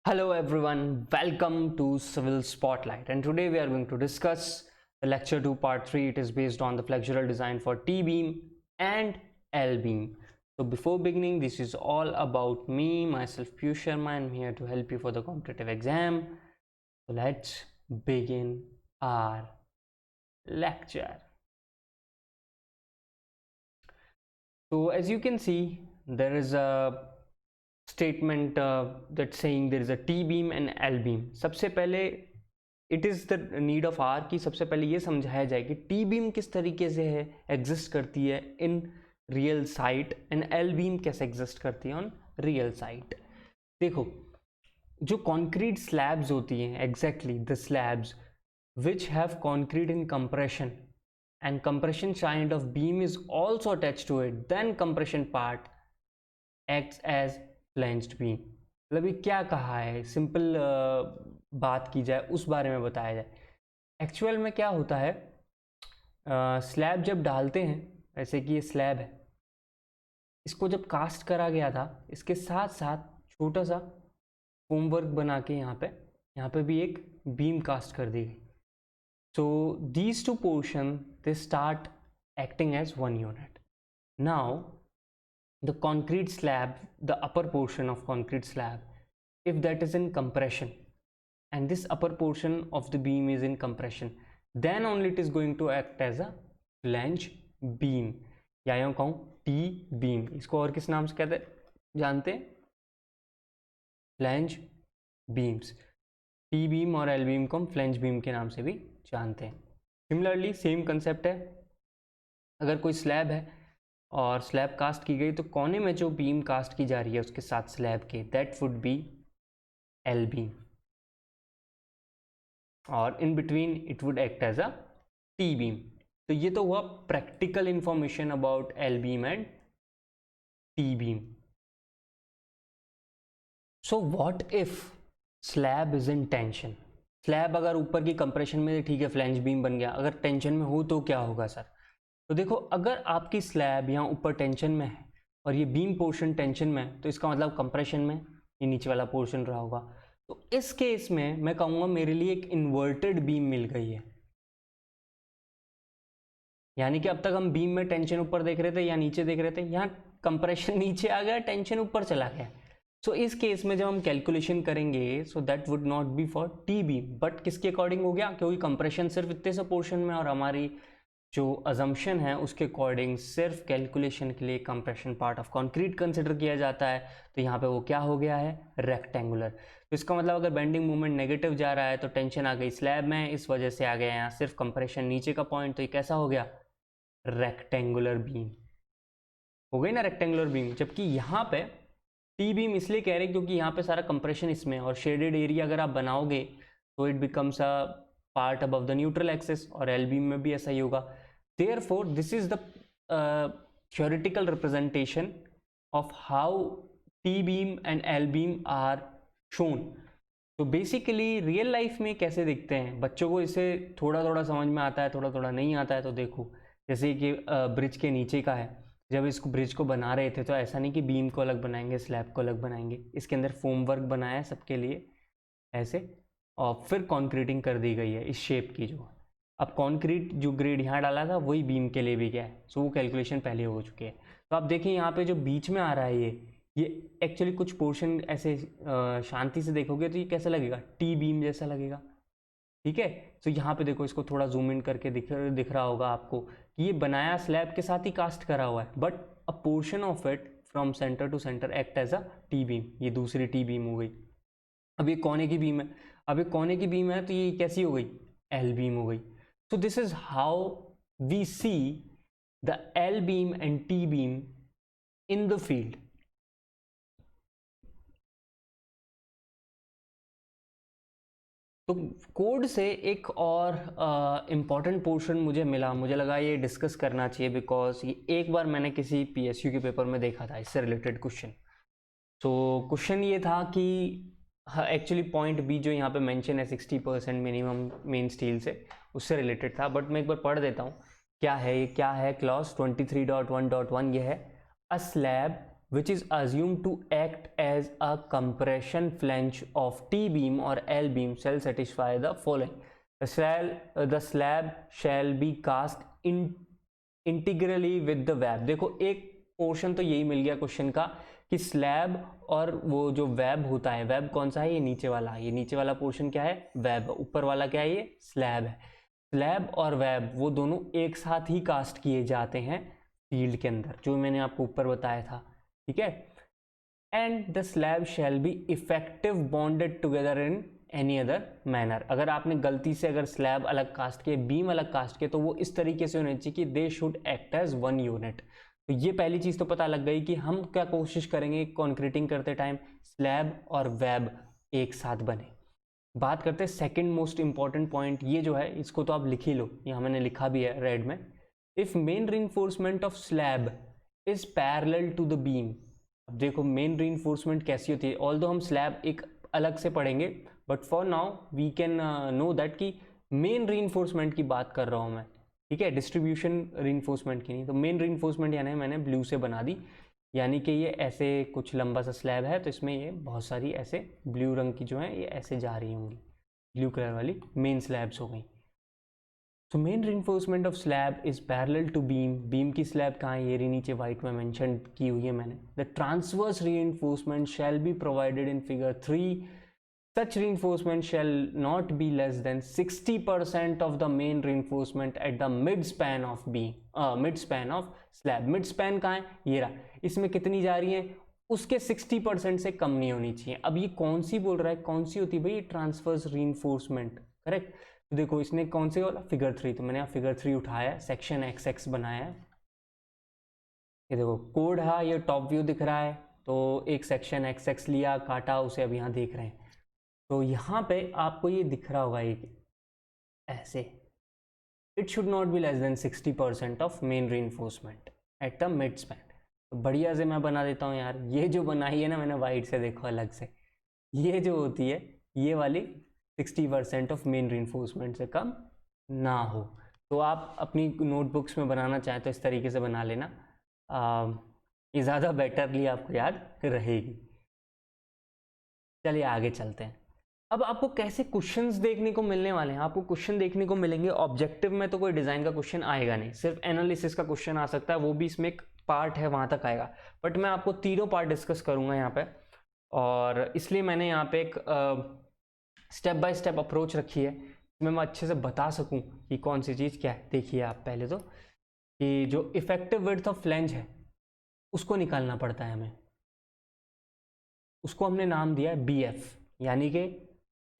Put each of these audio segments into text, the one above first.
Hello everyone, welcome to Civil Spotlight, and today we are going to discuss the lecture 2 part 3. It is based on the flexural design for T-beam and L-beam. So before beginning, this is all about me, myself Piyush Sharma. I'm here to help you for the competitive exam. So let's begin our lecture. So as you can see, there is a statement that saying there is a T-beam and L-beam. सबसे पहले it is the need of are कि सबसे पहले ये समझाया जाए कि T beam किस तरीके से है एग्जिस्ट करती है in real site and L beam कैसे एग्जिस्ट करती है ऑन रियल साइट. देखो, जो कॉन्क्रीट स्लैब्स होती हैं, exactly the slabs which have concrete in compression and compression kind of beam is also attached to it, then compression part acts as flanged beam. मतलब ये क्या कहा है, सिंपल बात की जाए उस बारे में बताया जाए. एक्चुअल में क्या होता है, स्लैब जब डालते हैं, ऐसे कि ये स्लैब है, इसको जब कास्ट करा गया था, इसके साथ साथ छोटा सा फोमवर्क बना के यहाँ पे भी एक बीम कास्ट कर दी गई. So these two portions, they start acting as one unit. Now the concrete slab, the upper portion of concrete slab, if that is in compression and this upper portion of the beam is in compression, then only it is going to act as a flange beam, या यूँ कहूँ T beam. इसको और किस नाम से कहते हैं जानते हैं? Flange beams. T beam और L beam को हम फ्लैंज बीम के नाम से भी जानते हैं. सिमिलरली सेम कंसेप्ट है. अगर कोई स्लैब है और स्लैब कास्ट की गई तो कोने में जो बीम कास्ट की जा रही है उसके साथ स्लैब के, that would be L beam, और in between it would act as a T beam. तो ये तो हुआ practical information about L beam and T beam. So what if slab is in tension? Slab अगर ऊपर की compression में, ठीक है, फ्लैंज बीम बन गया. अगर टेंशन में हो तो क्या होगा सर? तो देखो, अगर आपकी स्लैब यहाँ ऊपर टेंशन में है और ये बीम पोर्शन टेंशन में है, तो इसका मतलब कंप्रेशन में ये नीचे वाला पोर्शन रहा होगा. तो इस केस में मैं कहूँगा मेरे लिए एक इन्वर्टेड बीम मिल गई है. यानी कि अब तक हम बीम में टेंशन ऊपर देख रहे थे या नीचे देख रहे थे, यहाँ कंप्रेशन नीचे आ गया, टेंशन ऊपर चला गया. सो इस केस में जब हम कैलकुलेशन करेंगे, so that would not be for T beam, but किसके अकॉर्डिंग हो गया? क्योंकि कंप्रेशन सिर्फ इतने से पोर्शन में, और हमारी जो अजम्पशन है उसके अकॉर्डिंग सिर्फ कैलकुलेशन के लिए compression part of concrete consider किया जाता है. तो यहाँ पे वो क्या हो गया है? रेक्टेंगुलर. तो इसका मतलब अगर बेंडिंग मोमेंट नेगेटिव जा रहा है तो टेंशन आ गई स्लैब में, इस वजह से आ गया यहाँ सिर्फ कंप्रेशन नीचे का पॉइंट. तो ये कैसा हो गया? रेक्टेंगुलर बीम हो गई ना, रेक्टेंगुलर बीम. जबकि यहाँ पे टी बीम इसलिए कह रहे हैं क्योंकि यहाँ पे सारा कंप्रेशन इसमें, और शेडेड एरिया अगर आप बनाओगे तो it becomes a part above the neutral axis, और एल बीम में भी ऐसा ही होगा. Therefore, this is the theoretical representation of how T-beam and L-beam are shown. तो बेसिकली रियल लाइफ में कैसे दिखते हैं, बच्चों को इसे थोड़ा थोड़ा समझ में आता है, थोड़ा थोड़ा नहीं आता है. तो देखो, जैसे कि ब्रिज के नीचे का है, जब इसको ब्रिज को बना रहे थे तो ऐसा नहीं कि बीम को अलग बनाएंगे, स्लैब को अलग बनाएंगे. इसके अंदर फोम वर्क बनाया है सबके लिए ऐसे, और फिर कॉन्क्रीटिंग कर दी गई है इस शेप की. जो अब कॉन्क्रीट जो ग्रेड यहाँ डाला था वही बीम के लिए भी गया है. सो वो कैलकुलेशन पहले हो चुकी है. तो आप देखिए यहाँ पे जो बीच में आ रहा है ये एक्चुअली कुछ पोर्शन ऐसे शांति से देखोगे तो ये कैसा लगेगा? टी बीम जैसा लगेगा. ठीक है. तो यहाँ पे देखो, इसको थोड़ा जूम इन करके दिख रहा होगा आपको कि ये बनाया स्लैब के साथ ही कास्ट करा हुआ है, but a portion of it from centre to centre act as a T beam. ये दूसरी टी बीम हो गई. अब ये कोने की बीम है, अब ये कोने की बीम है तो ये कैसी हो गई? एल बीम हो गई. So this is how we see the L beam and T beam in the field. तो कोड से एक और इम्पॉर्टेंट पोर्शन मुझे मिला, मुझे लगा ये डिस्कस करना चाहिए, बिकॉज ये एक बार मैंने किसी PSU के पेपर में देखा था इससे रिलेटेड क्वेश्चन. तो क्वेश्चन ये था कि एक्चुअली पॉइंट बी जो यहाँ पे मेंशन है 60% मिनिमम मेन स्टील से, उससे रिलेटेड था. बट मैं एक बार पढ़ देता हूँ क्या है ये. क्या है क्लॉज 23.1.1? ये है अ slab which is assumed to act as a compression flange of T beam or L beam shall satisfy the following. The slab shall be cast integrally with the web. देखो एक पोर्शन तो यही मिल गया question का कि slab और वो जो वेब होता है, वेब कौन सा है, ये नीचे वाला, ये नीचे वाला पोर्शन क्या है, वेब, ऊपर वाला क्या है, ये स्लैब है। स्लैब और वेब वो दोनों एक साथ ही कास्ट किए जाते हैं फील्ड के अंदर, जो मैंने आपको ऊपर बताया था, ठीक है। And the slab shall be effective bonded together in any other manner. अगर आपने गलती से अगर स्लैब अलग कास्ट किए, बीम अलग कास्ट किए, तो वो इस तरीके से होने चाहिए कि they should act as one unit. तो ये पहली चीज तो पता लग गई कि हम क्या कोशिश करेंगे कॉन्क्रीटिंग करते टाइम, स्लैब और वेब एक साथ बने। बात करते हैं सेकंड मोस्ट इंपॉर्टेंट पॉइंट, ये जो है इसको तो आप लिख ही लो, यहाँ मैंने लिखा भी है रेड में। If main reinforcement of slab is parallel to the beam. अब देखो मेन रीइंफोर्समेंट कैसी होती है, ऑल्दो हम स्लैब एक अलग से पढ़ेंगे, but for now we can know that कि मेन रीइंफोर्समेंट की बात कर रहा हूँ मैं, ठीक है, डिस्ट्रीब्यूशन रीइंफोर्समेंट की नहीं। तो मेन रीइंफोर्समेंट यानी मैंने ब्लू से बना दी, यानी कि ये ऐसे कुछ लंबा सा स्लैब है, तो इसमें ये बहुत सारी ऐसे ब्लू रंग की जो है ये ऐसे जा रही होंगी, ब्लू कलर वाली मेन स्लैब्स हो गई। तो main reinforcement of slab is parallel to beam. Beam की स्लैब कहाँ है, ये नीचे वाइट में मेंशन की हुई है मैंने। The transverse reinforcement shall be provided in figure 3। Such reinforcement shall not be less than 60% of the main reinforcement at the midspan of beam, midspan of slab। midspan कहाँ है, ये रहा, इसमें कितनी जा रही है, उसके 60% से कम नहीं होनी चाहिए। अब ये कौन सी बोल रहा है, कौन सी होती है भाई, ट्रांसवर्स रीइंफोर्समेंट, करेक्ट। तो देखो इसने कौन से वाला, फिगर 3, तो मैंने यहाँ फिगर 3 उठाया, सेक्शन XX बनाया है। ये देखो कोड है, ये टॉप व्यू दिख रहा है, तो एक सेक्शन XX लिया, काटा उसे, अब यहाँ देख रहे हैं। तो यहाँ पे आपको ये दिख रहा होगा एक ऐसे, it should not be less than 60% of main reinforcement at the mid span. तो बढ़िया से मैं बना देता हूँ यार, ये जो बनाई है ना मैंने वाइट से, देखो अलग से, ये जो होती है ये वाली 60% ऑफ मेन रीइंफोर्समेंट से कम ना हो। तो आप अपनी नोटबुक्स में बनाना चाहें तो इस तरीके से बना लेना, ये ज़्यादा बेटरली आपको याद रहेगी। चलिए आगे चलते हैं। अब आपको कैसे क्वेश्चंस देखने को मिलने वाले हैं, आपको क्वेश्चन देखने को मिलेंगे। ऑब्जेक्टिव में तो कोई डिजाइन का क्वेश्चन आएगा नहीं, सिर्फ एनालिसिस का क्वेश्चन आ सकता है, वो भी इसमें एक पार्ट है, वहां तक आएगा। बट मैं आपको तीनों पार्ट डिस्कस करूंगा यहाँ पे, और इसलिए मैंने यहाँ पे एक स्टेप बाय स्टेप अप्रोच रखी है, जिसमें मैं अच्छे से बता सकूं कि कौन सी चीज़ क्या है। देखिए आप पहले तो कि जो इफेक्टिव विड्थ ऑफ फ्लैंज है उसको निकालना पड़ता है हमें, उसको हमने नाम दिया है BF, यानी कि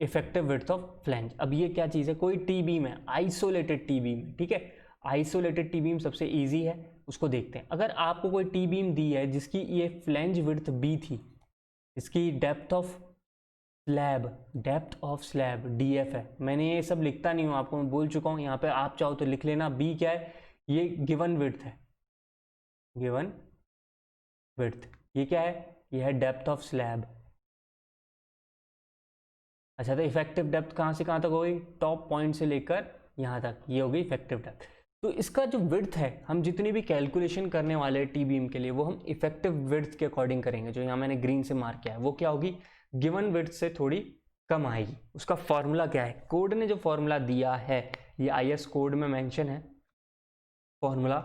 इफेक्टिव विड्थ ऑफ फ्लैंज। अब ये क्या चीज़ है, कोई टी बीम है, आइसोलेटेड टी बीम है, ठीक है, आइसोलेटेड टी बीम सबसे इजी है, उसको देखते हैं। अगर आपको कोई टी बीम दी है जिसकी ये फ्लैंज विड्थ B थी, इसकी डेप्थ ऑफ स्लैब DF है, मैंने ये सब लिखता नहीं हूँ, आपको मैं बोल चुका हूँ, यहाँ पे आप चाहो तो लिख लेना। B क्या है, ये गिवन विड्थ है, गिवन विड्थ, ये क्या है, ये है डेप्थ ऑफ स्लैब। अच्छा, तो इफेक्टिव डेप्थ कहाँ से कहाँ तक होगी, टॉप पॉइंट से लेकर यहाँ तक, ये होगी इफेक्टिव डेप्थ। तो इसका जो विड्थ है, हम जितनी भी कैलकुलेशन करने वाले हैं टी बीम के लिए, वो हम इफेक्टिव विड्थ के अकॉर्डिंग करेंगे, जो यहाँ मैंने ग्रीन से मार्क किया है, वो क्या होगी, गिवन विड्थ से थोड़ी कम आएगी। उसका फॉर्मूला क्या है, कोड ने जो फॉर्मूला दिया है, ये IS कोड में मेंशन है फॉर्मूला।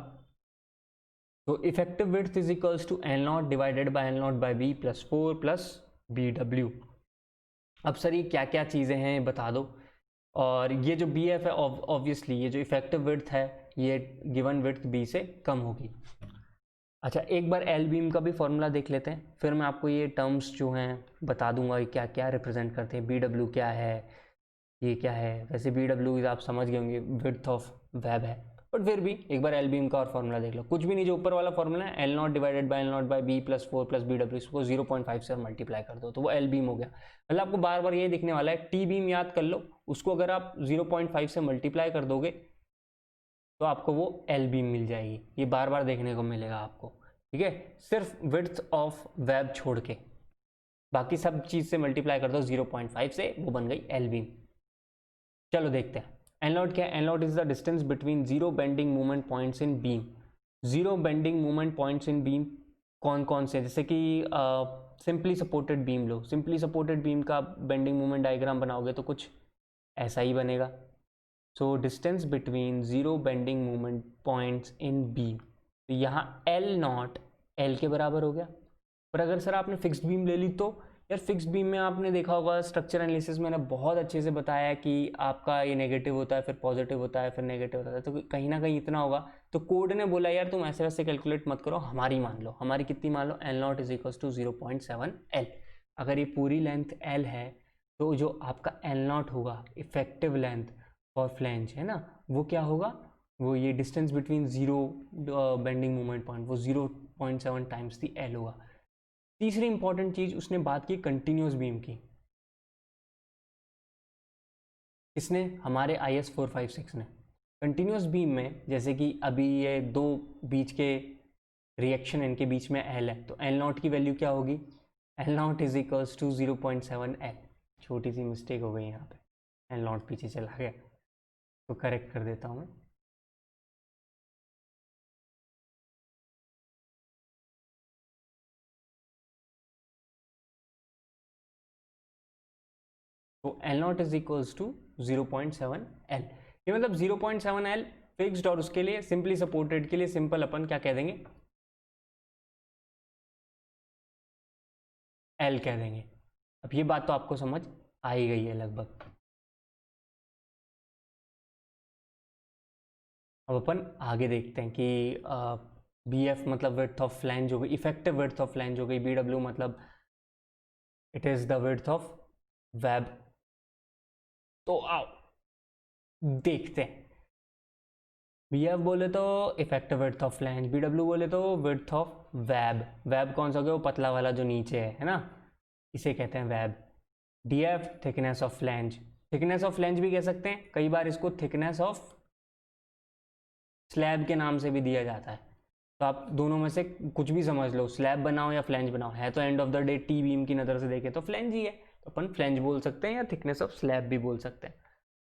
तो effective width is equals to L0 divided by L0 by B plus 4 plus BW। अब सर ये क्या क्या चीज़ें हैं बता दो। और ये जो BF है, ऑब्वियसली ये जो इफेक्टिव विड्थ है ये गिवन विड्थ B से कम होगी। अच्छा, एक बार L बीम का भी फॉर्मूला देख लेते हैं, फिर मैं आपको ये टर्म्स जो हैं बता दूंगा क्या क्या रिप्रेजेंट करते हैं। BW क्या है, ये क्या है, वैसे BW आप समझ गए होंगे, विड्थ ऑफ वेब है, बट फिर भी एक बार L बीम का और फॉर्मूला देख लो। कुछ भी नहीं, जो ऊपर वाला फॉर्मूला है L0 divided by L0 by B plus 4 plus BW, इसको 0.5 से मल्टीप्लाई कर दो तो वो L बीम हो गया। मतलब आपको बार बार ये दिखने वाला है, टी बीम याद कर लो, उसको अगर आप 0.5 से मल्टीप्लाई कर दोगे तो आपको वो L बीम मिल जाएगी। ये बार बार देखने को मिलेगा आपको, ठीक है, सिर्फ विड्थ ऑफ वेब छोड़ के, बाकी सब चीज से मल्टीप्लाई कर दो 0.5 से, वो बन गई L बीम। चलो देखते हैं L0 क्या है। L0 is the distance between zero bending movement points in beam. Zero bending movement points in beam कौन कौन से, जैसे कि simply supported beam low, simply supported beam का बेंडिंग मोमेंट डायग्राम बनाओगे तो कुछ ऐसा ही बनेगा। So distance between zero bending moment points in beam, तो यहाँ एल नॉट एल के बराबर हो गया। पर अगर सर आपने फिक्स्ड बीम ले ली तो यार फिक्स्ड बीम में आपने देखा होगा स्ट्रक्चर एनालिसिस मैंने बहुत अच्छे से बताया कि आपका ये नेगेटिव होता है, फिर पॉजिटिव होता है, फिर नेगेटिव होता है, तो कहीं ना कहीं इतना होगा। तो कोड ने बोला यार तुम ऐसे वैसे कैलकुलेट मत करो, हमारी मान लो, हमारी कितनी मान लो, L not is equal to 0.7 L. अगर ये पूरी लेंथ एल है तो जो आपका एल नॉट होगा इफेक्टिव लेंथ फॉर फ्लैंज है ना, वो क्या होगा, वो ये distance between zero bending moment point, वो 0.7 टाइम्स दी एल होगा। तीसरी इंपॉर्टेंट चीज उसने बात की कंटिन्यूस बीम की, इसने हमारे IS 456 ने कंटिन्यूस बीम में, जैसे कि अभी ये दो बीच के रिएक्शन इनके बीच में एल है, तो एल नॉट की वैल्यू क्या होगी, L not is equals to 0.7 L. छोटी सी मिस्टेक हो गई यहाँ पे, एल नॉट पीछे चला गया, तो करेक्ट कर देता हूँ मैं। तो L not is equals to 0.7 L, ये मतलब 0.7 एल फिक्स्ड, और उसके लिए सिंपली सपोर्टेड के लिए सिंपल अपन क्या कह देंगे, एल कह देंगे। अब ये बात तो आपको समझ आ ही गई है लगभग। अब अपन आगे देखते हैं कि बी एफ मतलब विड्थ ऑफ फ्लैंज हो गई, इफेक्टिव विड्थ ऑफ फ्लैंज हो गई, बी डब्ल्यू मतलब it is the width of web. तो आओ देखते हैं, बी एफ बोले तो effective width of flange, B W बोले तो विड्थ ऑफ वेब। वेब कौन सा हो गया, वो पतला वाला जो नीचे है ना, इसे कहते हैं web. D F thickness of flange, thickness of flange भी कह सकते हैं, कई बार इसको थिकनेस ऑफ स्लैब के नाम से भी दिया जाता है। तो आप दोनों में से कुछ भी समझ लो, स्लैब बनाओ या फ्लैंज बनाओ, है तो end of the day T beam की नज़र से देखें तो फ्लैंज ही है, तो अपन फ्लैंज बोल सकते हैं या थिकनेस ऑफ स्लैब भी बोल सकते हैं।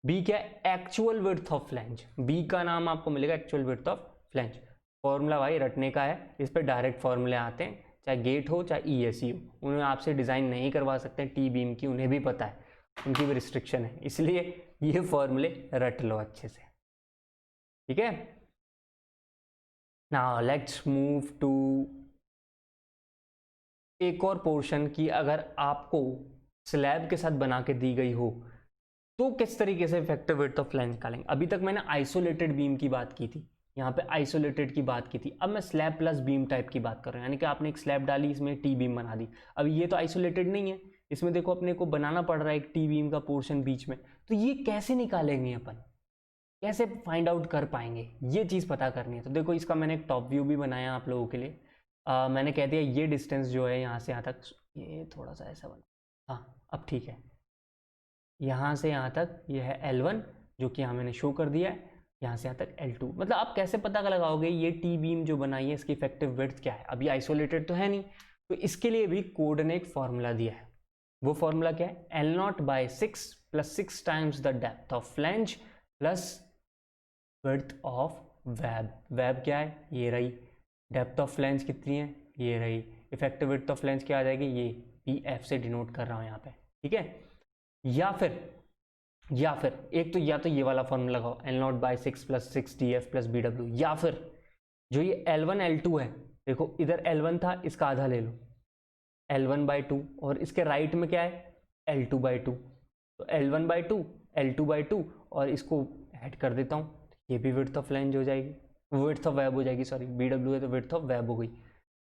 बी क्या है, actual width of flange, B का नाम आपको मिलेगा actual width of flange. Formula भाई रटने का है, इस पर डायरेक्ट फॉर्मूले आते हैं, चाहे गेट हो चाहे ईएससी हो, उन्हें आपसे डिज़ाइन नहीं करवा सकते टी बीम की, उन्हें भी पता है, उनकी भी रिस्ट्रिक्शन है, इसलिए ये फॉर्मूले रट लो अच्छे से, ठीक है। नाउ लेट्स मूव टू एक और पोर्शन की, अगर आपको स्लैब के साथ बना के दी गई हो तो किस तरीके से इफेक्टिव विड्थ ऑफ फ्लैंज निकालेंगे। अभी तक मैंने आइसोलेटेड बीम की बात की थी, यहाँ पे आइसोलेटेड की बात की थी, अब मैं स्लैब प्लस बीम टाइप की बात कर रहा हूँ, यानी कि आपने एक स्लैब डाली, इसमें टी बीम बना दी। अब ये तो आइसोलेटेड नहीं है, इसमें देखो अपने को बनाना पड़ रहा है एक टी बीम का पोर्शन बीच में, तो ये कैसे निकालेंगे अपन, कैसे फाइंड आउट कर पाएंगे, ये चीज़ पता करनी है। तो देखो इसका मैंने एक टॉप व्यू भी बनाया आप लोगों के लिए। मैंने कह दिया ये डिस्टेंस जो है यहाँ से यहाँ तक, ये थोड़ा सा ऐसा बना, हाँ अब ठीक है, यहाँ से यहाँ तक ये है L1 जो कि यहाँ मैंने शो कर दिया है, यहाँ से यहाँ तक L2। मतलब आप कैसे पता लगाओगे ये टी बीम जो बनाई है इसकी इफेक्टिव विड्थ क्या है, अभी आइसोलेटेड तो है नहीं, तो इसके लिए भी कोड ने एक फॉर्मूला दिया है। वो फॉर्मूला क्या है, L0/6 + 6 times the depth of flange plus width of web. Web क्या है, ये रही, डेप्थ ऑफ फ्लैंज कितनी है, ये रही, इफेक्टिव विड्थ ऑफ फ्लैंज क्या आ जाएगी, ये PF से डिनोट कर रहा हूँ यहाँ पे, ठीक है। या फिर एक तो या तो ये वाला फॉर्मूला लगाओ, L0/6 + 6 DF + BW, या फिर जो ये L1 L2 है, देखो इधर L1 था, इसका आधा ले लो L1/2, और इसके राइट में क्या है L2/2, तो L1/2 L2/2, और इसको ऐड कर देता हूँ, ये भी विड्थ ऑफ फ्लैंज हो जाएगी, विड्थ ऑफ वेब हो जाएगी, सॉरी BW है तो विड्थ ऑफ वेब हो गई।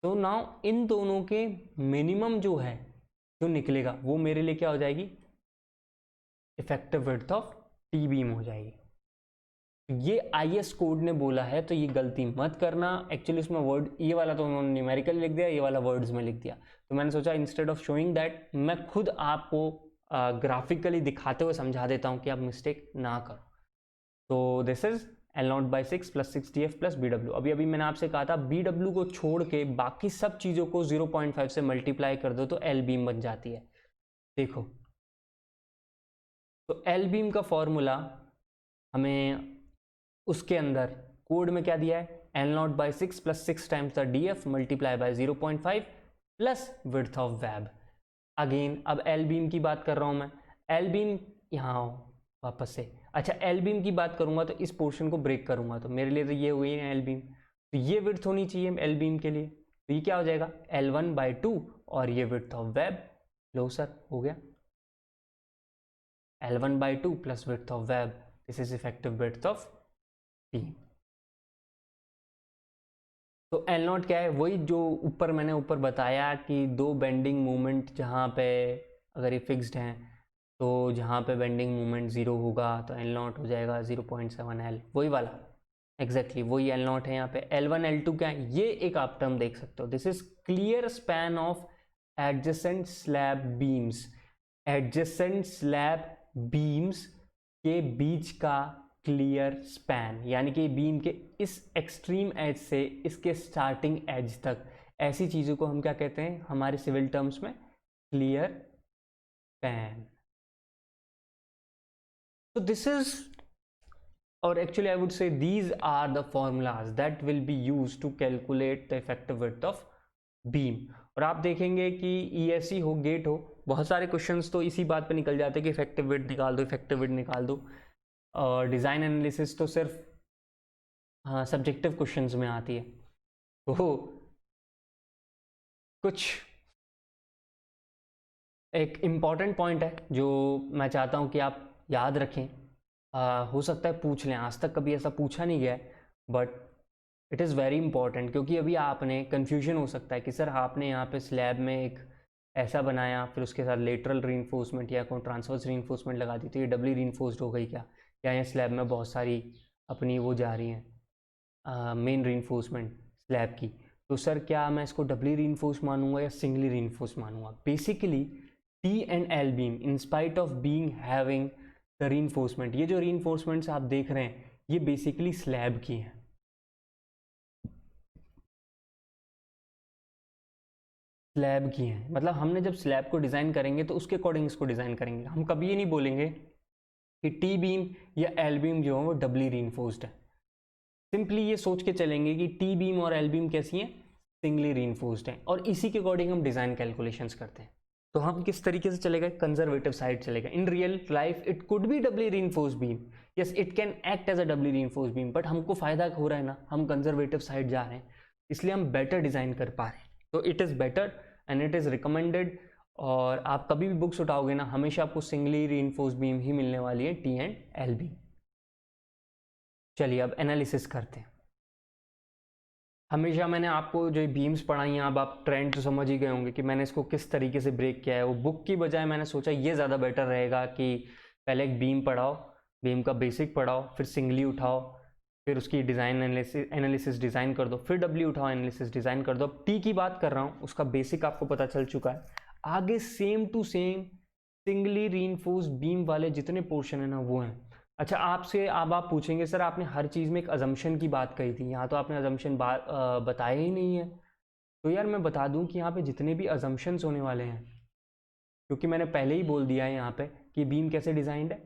तो नाउ इन दोनों के मिनिमम जो है जो निकलेगा वो मेरे लिए क्या हो जाएगी, effective width of T beam हो जाएगी। ये IS कोड ने बोला है, तो ये गलती मत करना। एक्चुअली इसमें वर्ड ये वाला तो उन्होंने न्यूमेरिकल लिख दिया, ये वाला वर्ड्स में लिख दिया, तो मैंने सोचा इंस्टेड ऑफ शोइंग दैट मैं खुद आपको ग्राफिकली दिखाते हुए समझा देता हूँ कि आप मिस्टेक ना करो। तो this is L0/6 + 6 DF + BW। अभी मैंने आपसे कहा था BW को छोड़ के बाकी सब चीज़ों को 0.5 से मल्टीप्लाई कर दो तो L बीम बन जाती है। देखो तो L बीम का फॉर्मूला हमें उसके अंदर कोड में क्या दिया है, L0 by 6 plus 6 times the DF multiply by 0.5 plus width of web. Again अब एल बीम की बात कर रहा हूँ मैं, एल बीम यहाँ आओ वापस से। अच्छा, एल बीम की बात करूँगा तो इस पोर्शन को ब्रेक करूँगा तो मेरे लिए तो ये हुई है एल बीम, तो ये विड्थ होनी चाहिए एल बीम के लिए, तो ये क्या हो जाएगा L1/2 और ये width of web. Low sir हो गया, L1/2 plus width of web, this is effective width of beam. तो L0 क्या है, वही जो ऊपर मैंने ऊपर बताया कि दो बेंडिंग मोमेंट जहाँ पे अगर ये फिक्स्ड हैं तो जहाँ पे बेंडिंग मोमेंट 0 होगा तो L0 हो जाएगा 0.7L, वही वाला एग्जैक्टली वही L0 है यहाँ पे। L1 L2 क्या है, ये एक आप टर्म देख सकते हो, this is clear span of adjacent slab beams, adjacent slab beams के बीच का क्लियर स्पैन, यानी कि बीम के इस एक्सट्रीम एज से इसके स्टार्टिंग एज तक, ऐसी चीज़ों को हम क्या कहते हैं हमारे सिविल टर्म्स में, clear span. So this is, or actually I would say these are the formulas that will be used to calculate the effective width of beam। और आप देखेंगे कि ESE हो, गेट हो, बहुत सारे क्वेश्चंस तो इसी बात पे निकल जाते हैं कि इफेक्टिव विड्थ निकाल दो, इफेक्टिव विड्थ निकाल दो। और डिज़ाइन एनालिसिस तो सिर्फ हाँ सब्जेक्टिव क्वेश्चंस में आती है। तो कुछ एक इम्पॉर्टेंट पॉइंट है जो मैं चाहता हूँ कि आप याद रखें, हो सकता है पूछ लें, आज तक कभी ऐसा पूछा नहीं गया है but it is very important, क्योंकि अभी आपने कन्फ्यूजन हो सकता है कि सर आपने यहाँ पे स्लैब में एक ऐसा बनाया फिर उसके साथ लेटरल रीइंफोर्समेंट या कोई ट्रांसवर्स रीइंफोर्समेंट लगा दी तो ये डबली रीइंफोर्स्ड हो गई क्या, या ये स्लैब में बहुत सारी अपनी वो जा रही हैं मेन रीइंफोर्समेंट स्लैब की, तो सर क्या मैं इसको डबली रीइंफोर्स मानूंगा या सिंगली रीइंफोर्स मानूंगा। Basically T and L beam in spite of being having the reinforcement, ये जो reinforcements आप देख रहे हैं ये बेसिकली स्लैब की हैं, स्लैब की हैं, मतलब हमने जब स्लैब को डिज़ाइन करेंगे तो उसके अकॉर्डिंग इसको डिज़ाइन करेंगे। हम कभी ये नहीं बोलेंगे कि टी बीम या एल बीम जो है वो डबली रीइंफोर्स्ड है, सिंपली ये सोच के चलेंगे कि टी बीम और एल बीम कैसी हैं, सिंगली रीइंफोर्स्ड हैं, और इसी के अकॉर्डिंग हम डिज़ाइन कैलकुलेशंस करते हैं। तो हम किस तरीके से चलेगा, कंजर्वेटिव साइड चलेगा। In real life it could be doubly reinforced beam, yes it can act as a doubly reinforced beam, but हमको फायदा हो रहा है ना, हम कंजर्वेटिव साइड जा रहे हैं इसलिए हम बेटर डिज़ाइन कर पा रहे हैं। तो it is better and it is recommended, और आप कभी भी बुक्स उठाओगे ना हमेशा आपको सिंगली रीइंफोर्स्ड बीम ही मिलने वाली है, टी एंड एल बीम। चलिए अब एनालिसिस करते हैं। हमेशा मैंने आपको जो बीम्स पढ़ाई हैं, अब आप ट्रेंड तो समझ ही गए होंगे कि मैंने इसको किस तरीके से ब्रेक किया है। वो बुक की बजाय मैंने सोचा ये ज़्यादा बेटर रहेगा कि पहले एक बीम पढ़ाओ, बीम का बेसिक पढ़ाओ, फिर सिंगली उठाओ, फिर उसकी डिज़ाइन एनालिसिस डिज़ाइन कर दो, फिर डब्ल्यू उठाओ एनालिसिस डिज़ाइन कर दो। अब टी की बात कर रहा हूँ, उसका बेसिक आपको पता चल चुका है, आगे same to same singly reinforced beam वाले जितने पोर्शन है ना वो हैं। अच्छा आपसे अब आप पूछेंगे सर आपने हर चीज़ में एक अजम्पशन की बात कही थी, यहाँ तो आपने अजम्पशन बताया ही नहीं है। तो यार मैं बता दूं कि यहाँ पे जितने भी अजम्पशंस होने वाले हैं, क्योंकि मैंने पहले ही बोल दिया है यहाँ पे कि बीम कैसे डिज़ाइंड है,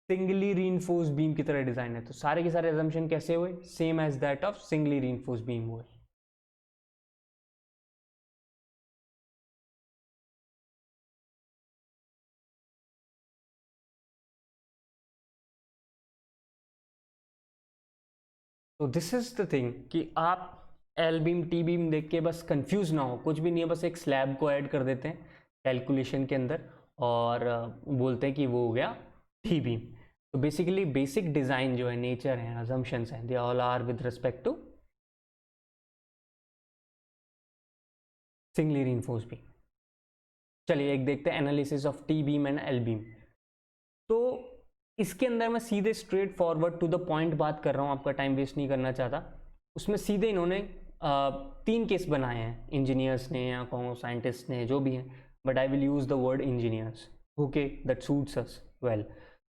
सिंगली रीइंफोर्स्ड बीम की तरह डिज़ाइन है, तो सारे के सारे अजम्पशन कैसे हुए, same as that of singly reinforced beam हुए। तो दिस इज द थिंग कि आप एल बीम टी बीम देख के बस कंफ्यूज ना हो, कुछ भी नहीं है, बस एक स्लैब को ऐड कर देते हैं कैलकुलेशन के अंदर और बोलते हैं कि वो हो गया टी बीम। तो बेसिकली बेसिक डिज़ाइन जो है, नेचर है, अजम्पशंस हैं, they all are with respect to singly reinforced beam. चलिए एक देखते हैं analysis of T beam and L beam. तो इसके अंदर मैं सीधे straight forward to the point बात कर रहा हूँ, आपका टाइम वेस्ट नहीं करना चाहता। उसमें सीधे इन्होंने 3 केस बनाए हैं, इंजीनियर्स ने या कौन साइंटिस्ट ने जो भी हैं, but I will use the word engineers, okay that suits us well.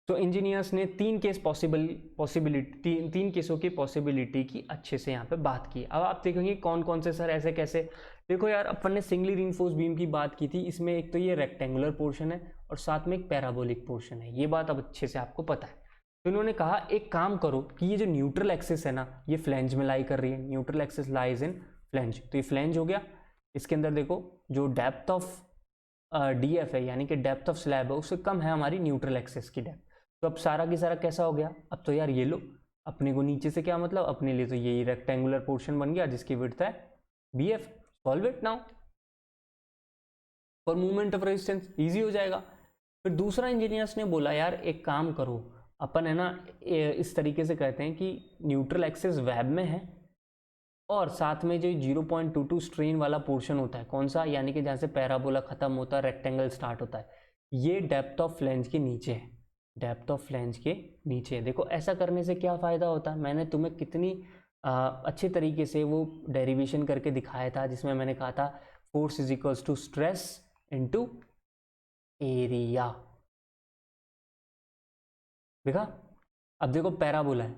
तो इंजीनियर्स ने 3 केस पॉसिबिलिटी 3 केसों की पॉसिबिलिटी की अच्छे से यहाँ पे बात की। अब आप देखेंगे कौन कौन से सर ऐसे कैसे, देखो यार अपन ने सिंगली रीइंफोर्स्ड बीम की बात की थी, इसमें एक तो ये रेक्टेंगुलर पोर्शन है और साथ में एक पैराबोलिक पोर्शन है, ये बात अब अच्छे से आपको पता है। तो इन्होंने कहा एक काम करो कि ये जो न्यूट्रल एक्सिस है ना, ये फ्लेंज में लाई कर रही है, न्यूट्रल एक्सिस लाइज इन फ्लेंज, तो ये फ्लेंज हो गया। इसके अंदर देखो जो डेप्थ ऑफ डीएफ है यानी कि डेप्थ ऑफ स्लैब है उससे कम है हमारी न्यूट्रल एक्सिस की डेप्थ। तो अब सारा की सारा कैसा हो गया, अब तो यार ये लो, अपने को नीचे से क्या मतलब, अपने लिए तो यही रेक्टेंगुलर पोर्शन बन गया जिसकी विड्थ है BF। Solve it now for movement of resistance, easy हो जाएगा। फिर दूसरा इंजीनियर्स ने बोला यार एक काम करो, अपन है ना इस तरीके से कहते हैं कि न्यूट्रल एक्सिस वेब में है और साथ में जो 0.22 स्ट्रेन वाला पोर्शन होता है, कौन सा, यानी कि जहाँ से पैराबोला खत्म होता है रेक्टेंगल स्टार्ट होता है, ये डेप्थ ऑफ फ्लेंज के नीचे है, डेप्थ ऑफ फ्लेंज के नीचे। देखो ऐसा करने से क्या फ़ायदा होता है, मैंने तुम्हें कितनी अच्छे तरीके से वो डेरिवेशन करके दिखाया था जिसमें मैंने कहा था force is equals to stress into area. देखा, अब देखो पैराबोला है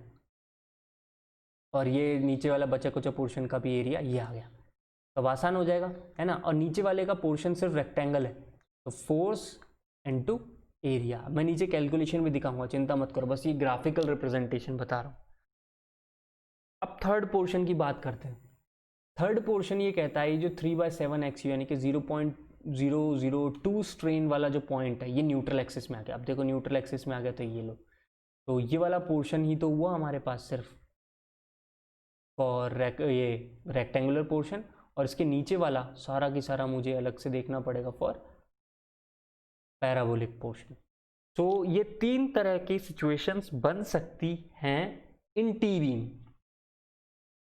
और ये नीचे वाला बचा कुचा पोर्शन का भी एरिया ये आ गया, तो अब आसान हो जाएगा है ना। और नीचे वाले का पोर्शन सिर्फ रेक्टेंगल है, तो फोर्स इनटू एरिया। मैं नीचे कैलकुलेशन भी दिखाऊंगा, चिंता मत करो, बस ये ग्राफिकल रिप्रेजेंटेशन बता रहा हूँ। अब थर्ड पोर्शन की बात करते हैं। थर्ड पोर्शन ये कहता है जो 3/7 एक्स यानी कि 0.002 स्ट्रेन वाला जो पॉइंट है ये न्यूट्रल एक्सिस में आ गया। अब देखो न्यूट्रल एक्सिस में आ गया तो ये लो, तो ये वाला पोर्शन ही तो हुआ हमारे पास सिर्फ फॉर ये रेक्टेंगुलर पोर्शन, और इसके नीचे वाला सारा की सारा मुझे अलग से देखना पड़ेगा फॉर पैराबोलिक पोर्शन। तो ये तीन तरह की सिचुएशंस बन सकती हैं इन टी बीम।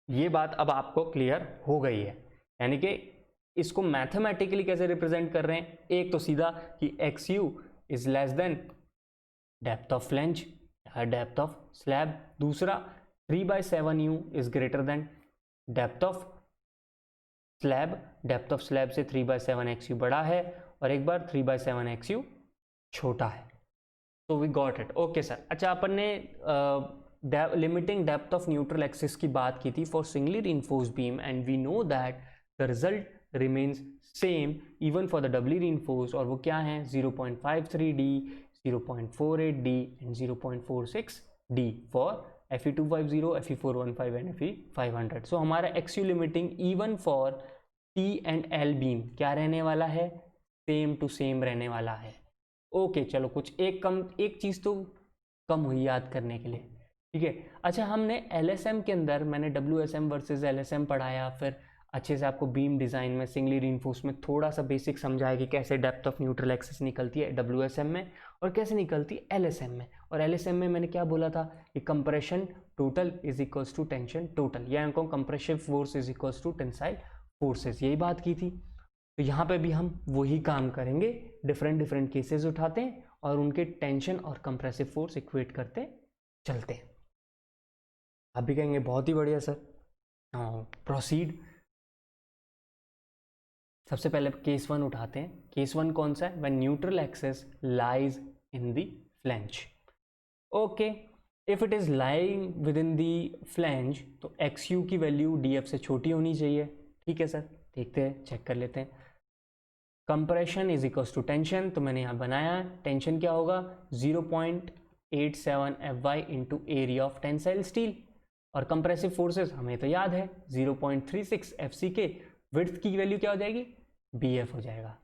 ये बात अब आपको क्लियर हो गई है, यानी कि इसको मैथमेटिकली कैसे रिप्रेजेंट कर रहे हैं। एक तो सीधा कि x U is less then depth of flange या डेप्थ ऑफ स्लैब। दूसरा 3/7 you is greater than depth of slab, depth of slab से 3/7 एक्स यू बड़ा है, और एक बार 3/7 एक्स यू छोटा है। तो we got it, okay sir. अच्छा, अपन ने limiting depth of neutral axis की बात की थी for singly reinforced beam, and we know that the result remains same even for the doubly reinforced, और वो क्या है 0.53D, 0.48D and 0.46D for Fe250, Fe415 and Fe500। So हमारा X U limiting even for T and L beam क्या रहने वाला है, same to same रहने वाला है। ओके चलो, कुछ एक चीज़ तो कम हुई याद करने के लिए, ठीक है। अच्छा, हमने LSM के अंदर मैंने WSM वर्सेस LSM पढ़ाया, फिर अच्छे से आपको बीम डिज़ाइन में सिंगली रीइंफोर्स में थोड़ा सा बेसिक समझाया कि कैसे डेप्थ ऑफ न्यूट्रल एक्सिस निकलती है WSM में और कैसे निकलती है LSM में। और LSM में मैंने क्या बोला था कि compression total is equals to tension total, या इनको compressive force is equals to tensile forces, यही बात की थी। तो यहाँ पे भी हम वही काम करेंगे, डिफरेंट केसेस उठाते हैं और उनके टेंशन और कंप्रेसिव फोर्स इक्वेट करते चलते हैं। आप भी कहेंगे बहुत ही बढ़िया सर, प्रोसीड। सबसे पहले केस 1 उठाते हैं। केस 1 कौन सा है, when neutral axis lies in the flange. Okay, if it is lying with in the flange तो एक्स यू की वैल्यू DF से छोटी होनी चाहिए, ठीक है सर। देखते हैं, चेक कर लेते हैं। Compression is equals to tension, तो मैंने यहाँ बनाया, टेंशन क्या होगा 0.87 FY into area of tensile steel, और कंप्रेसिव फोर्सेस हमें तो याद है 0.36 FCK, विड्थ की वैल्यू क्या हो जाएगी BF हो जाएगा।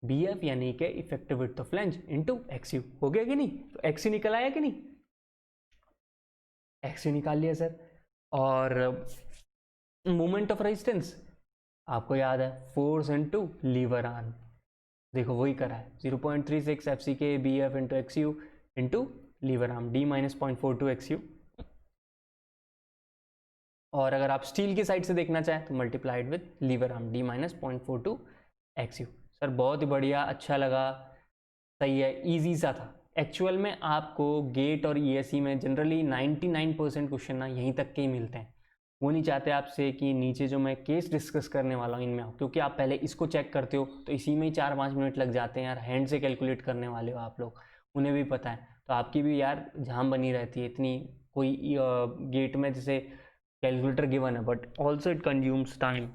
BF यानी कि effective width of flange into XU, हो गया कि नहीं। तो XU निकल आया कि नहीं, XU निकाल लिया सर। और मोमेंट ऑफ रेजिस्टेंस आपको याद है फोर्स इनटू लीवर आर्म, देखो वही करा है 0.36 FCK BF into XU into lever arm D-0.42 XU। और अगर आप स्टील की साइड से देखना चाहें तो multiplied with lever arm D-0.42 XU। Sir बहुत ही बढ़िया, अच्छा लगा, सही है, इजी सा था। एक्चुअल में आपको गेट और ESE में जनरली 99% क्वेश्चन ना यहीं तक के ही मिलते हैं। वो नहीं चाहते आपसे कि नीचे जो मैं केस डिस्कस करने वाला हूँ इनमें आओ, क्योंकि आप पहले इसको चेक करते हो तो इसी में ही 4-5 मिनट लग जाते हैं यार। हैंड से कैलकुलेट करने वाले हो आप लोग, उन्हें भी पता है, तो आपकी भी यार झाम बनी रहती है इतनी। कोई गेट में जैसे कैलकुलेटर गिवन है but also it consumes time,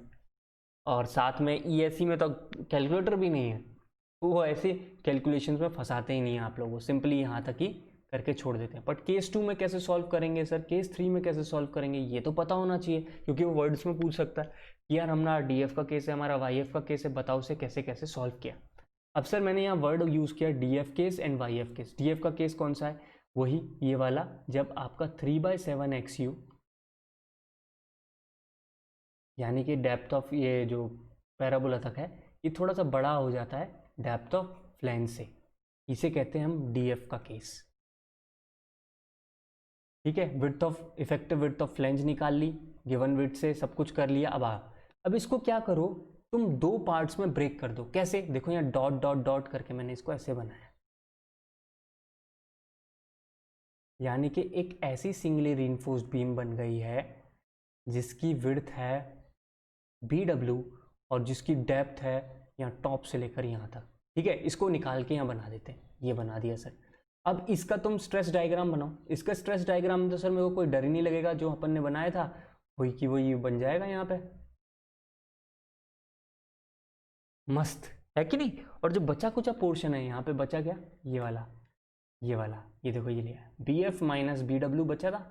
और साथ में ESE में तो कैलकुलेटर भी नहीं है, वो ऐसे कैलकुलेशंस में फंसाते ही नहीं हैं आप लोगों को, सिंपली यहाँ तक ही करके छोड़ देते हैं। बट केस 2 में कैसे सॉल्व करेंगे सर, केस 3 में कैसे सॉल्व करेंगे, ये तो पता होना चाहिए, क्योंकि वो वर्ड्स में पूछ सकता है कि यार हमारा डीएफ का केस है, हमारा वाईएफ का केस है, बताओ उसे कैसे कैसे सॉल्व किया। अब सर मैंने यहाँ वर्ड यूज़ किया DF case and YF case. DF का केस कौन सा है, वही ये वाला, जब आपका 3/7 XU यानी कि डेप्थ ऑफ ये जो पैराबोला तक है ये थोड़ा सा बड़ा हो जाता है डेप्थ ऑफ फ्लैंज से, इसे कहते हैं हम डीएफ का केस। ठीक है, width of effective width of flange निकाल ली, गिवन विड्थ से सब कुछ कर लिया। अब इसको क्या करो, तुम दो पार्ट्स में ब्रेक कर दो। कैसे, देखो यहाँ डॉट डॉट डॉट करके मैंने इसको ऐसे बनाया, यानी कि एक ऐसी सिंगली रीइंफोर्स्ड बीम बन गई है जिसकी विड्थ है BW और जिसकी डेप्थ है यहाँ टॉप से लेकर यहाँ तक। ठीक है, इसको निकाल के यहाँ बना देते हैं, ये बना दिया सर। अब इसका तुम स्ट्रेस डायग्राम बनाओ। इसका स्ट्रेस डायग्राम तो सर मेरे को कोई डर ही नहीं लगेगा, जो अपन ने बनाया था वही की वही बन जाएगा यहाँ पे, मस्त है कि नहीं। और जो बचा कुचा पोर्शन है यहाँ पे बचा क्या, ये वाला ये देखो ये लिया BF माइनस BW बचा था।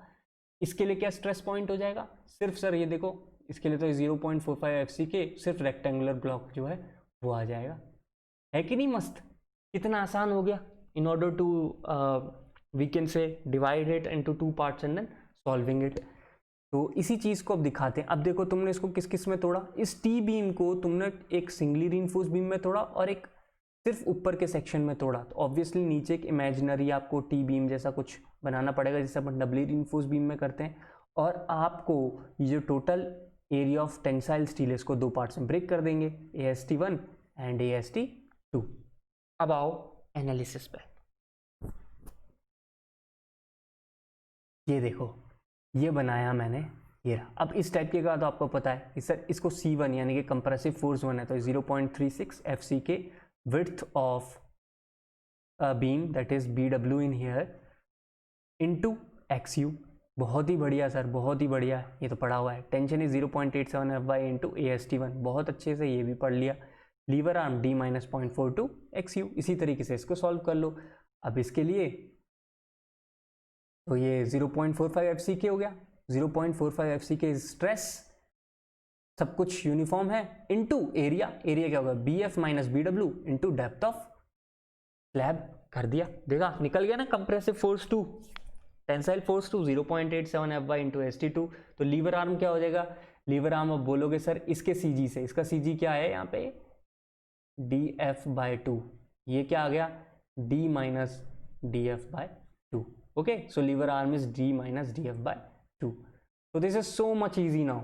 इसके लिए क्या स्ट्रेस पॉइंट हो जाएगा, सिर्फ सर ये देखो इसके लिए तो 0.45 FC के सिर्फ रेक्टेंगुलर ब्लॉक जो है वो आ जाएगा, है कि नहीं मस्त। कितना आसान हो गया। In order to we can say divide it into 2 parts and then solving it. तो इसी चीज़ को अब दिखाते हैं। अब देखो तुमने इसको किस किस में तोड़ा, इस टी बीम को तुमने एक सिंगली रीइंफोर्स बीम में तोड़ा और एक सिर्फ ऊपर के सेक्शन में तोड़ा। तो ऑब्वियसली नीचे एक इमेजिनरी आपको टी बीम जैसा कुछ बनाना पड़ेगा जैसे अपन डबली रीइंफोर्स बीम में करते हैं। और आपको ये जो total area of tensile steel है इसको 2 पार्ट्स में ब्रेक कर देंगे, AST1 एंड AST2। अब आओ एनालिसिस पे। ये देखो ये बनाया मैंने, ये रहा। अब इस टाइप के का तो आपको पता है कि सर इसको C1 यानी कि कंप्रेसिव फोर्स 1 है तो 0.36 FC के width of beam that is BW in here into XU। बहुत ही बढ़िया सर, बहुत ही बढ़िया, ये तो पढ़ा हुआ है। Tension is 0.87 FY into AST1, बहुत अच्छे से ये भी पढ़ लिया। Lever arm D minus 0.42 XU। इसी तरीके से इसको सॉल्व कर लो। अब इसके लिए तो ये 0.45 FC हो गया, 0.45 FC के स्ट्रेस, सब कुछ यूनिफॉर्म है, इनटू एरिया क्या होगा BF minus BW into depth of slab. कर दिया, देखा निकल गया ना। Compressive force 2, tensile force 2 0.87 FY into ST2। तो लीवर आर्म क्या हो जाएगा, लीवर आर्म अब बोलोगे सर इसके CG से, इसका CG क्या है यहाँ पे DF/2, ये क्या आ गया D minus DF/2। Okay, so lever arm is D minus DF/2। तो this is so much easy now.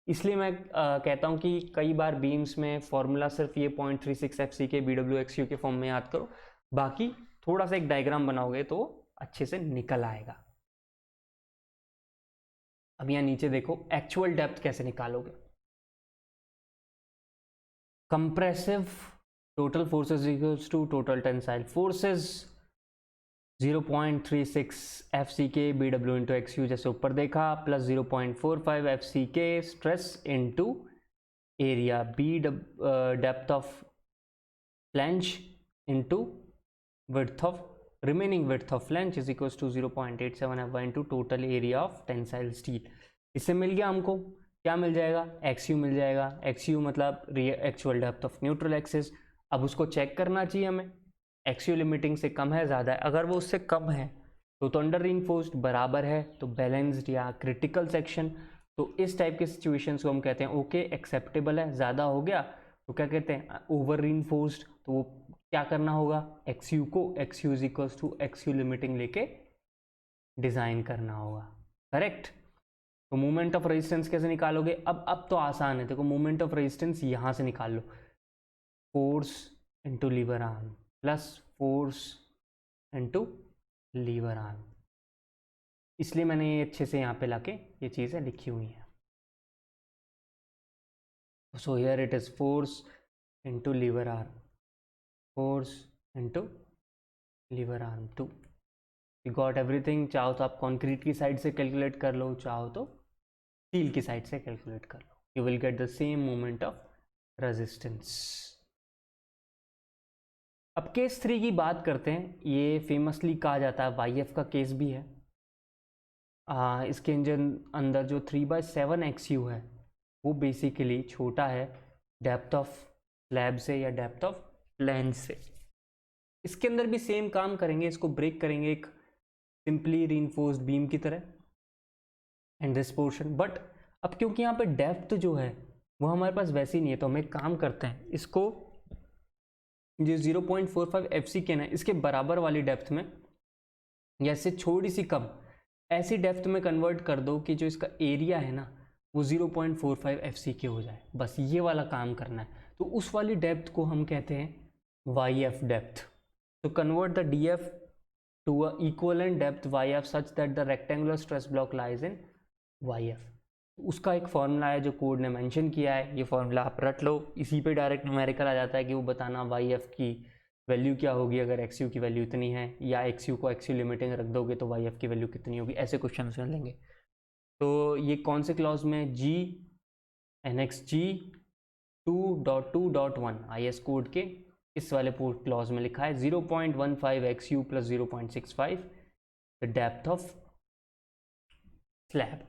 इसलिए मैं कहता हूँ कि कई बार बीम्स में फॉर्मूला सिर्फ ये 0.36 FC के BWXU के फॉर्म में याद करो, बाकी थोड़ा सा एक डायग्राम बनाओगे तो अच्छे से निकल आएगा। अब यहाँ नीचे देखो एक्चुअल डेप्थ कैसे निकालोगे। Compressive total forces equals to total tensile forces 0.36 FC K BW into XU जैसे ऊपर देखा, plus 0.45 FC K stress into area depth of flange into width of remaining width of flange is equals to 0.87 FY into total area of tensile steel. इससे मिल गया हमको, क्या मिल जाएगा XU मिल जाएगा। XU मतलब actual depth of neutral axis. अब उसको चेक करना चाहिए हमें, XU लिमिटिंग से कम है ज़्यादा है, अगर वो उससे कम है तो अंडर रीइंफोर्स्ड, बराबर है तो बैलेंस्ड या क्रिटिकल सेक्शन। तो इस टाइप के सिचुएशंस को हम कहते हैं ओके एक्सेप्टेबल है। ज़्यादा हो गया तो क्या कहते हैं ओवर रीइंफोर्स्ड, तो वो क्या करना होगा XU को XU is equals to XU limiting लेके डिज़ाइन करना होगा, करेक्ट। तो मोमेंट ऑफ रेजिस्टेंस कैसे निकालोगे, अब तो आसान है। देखो मोमेंट ऑफ रेजिस्टेंस यहाँ से निकाल लो, force into lever arm plus force into lever arm. इसलिए मैंने ये अच्छे से यहाँ पे लाके ये चीज़ें लिखी हुई हैं। So here it is force into lever arm, force into lever arm 2। You got everything. चाहो तो आप कॉन्क्रीट की साइड से कैलकुलेट कर लो, चाहो तो स्टील की साइड से कैलकुलेट कर लो, you will get the same moment of resistance. अब केस 3 की बात करते हैं। ये फेमसली कहा जाता है YF का केस भी है। इसके अंदर जो 3/7 XU है वो बेसिकली छोटा है डेप्थ ऑफ स्लैब से या डेप्थ ऑफ फ्लैंज से। इसके अंदर भी सेम काम करेंगे, इसको ब्रेक करेंगे एक सिंपली रीइंफोर्स्ड बीम की तरह एंड दिस पोर्शन। बट अब क्योंकि यहाँ पे डेप्थ जो है वो हमारे पास वैसी नहीं है, तो हम एक काम करते हैं, इसको जो 0.45 FC के ना इसके बराबर वाली डेप्थ में या इससे थोड़ी सी कम ऐसी डेप्थ में कन्वर्ट कर दो कि जो इसका एरिया है ना वो 0.45 FC के हो जाए। बस ये वाला काम करना है। तो उस वाली डेप्थ को हम कहते हैं YF डेप्थ। तो convert the DF to a equivalent depth YF such that the rectangular stress block lies in YF। उसका एक फॉर्मूला है जो कोड ने मेंशन किया है, ये फॉर्मूला आप रट लो, इसी पे डायरेक्ट न्यूमेरिकल आ जाता है कि वो बताना YF की वैल्यू क्या होगी अगर XU की वैल्यू इतनी है, या XU को XU लिमिटिंग रख दोगे तो YF की वैल्यू कितनी होगी। ऐसे क्वेश्चन से लेंगे। तो ये कौन से क्लॉज में, G NXG 2.2.1 IS कोड के इस वाले क्लॉज में लिखा है 0.15 XU plus 0.65 the depth of slab.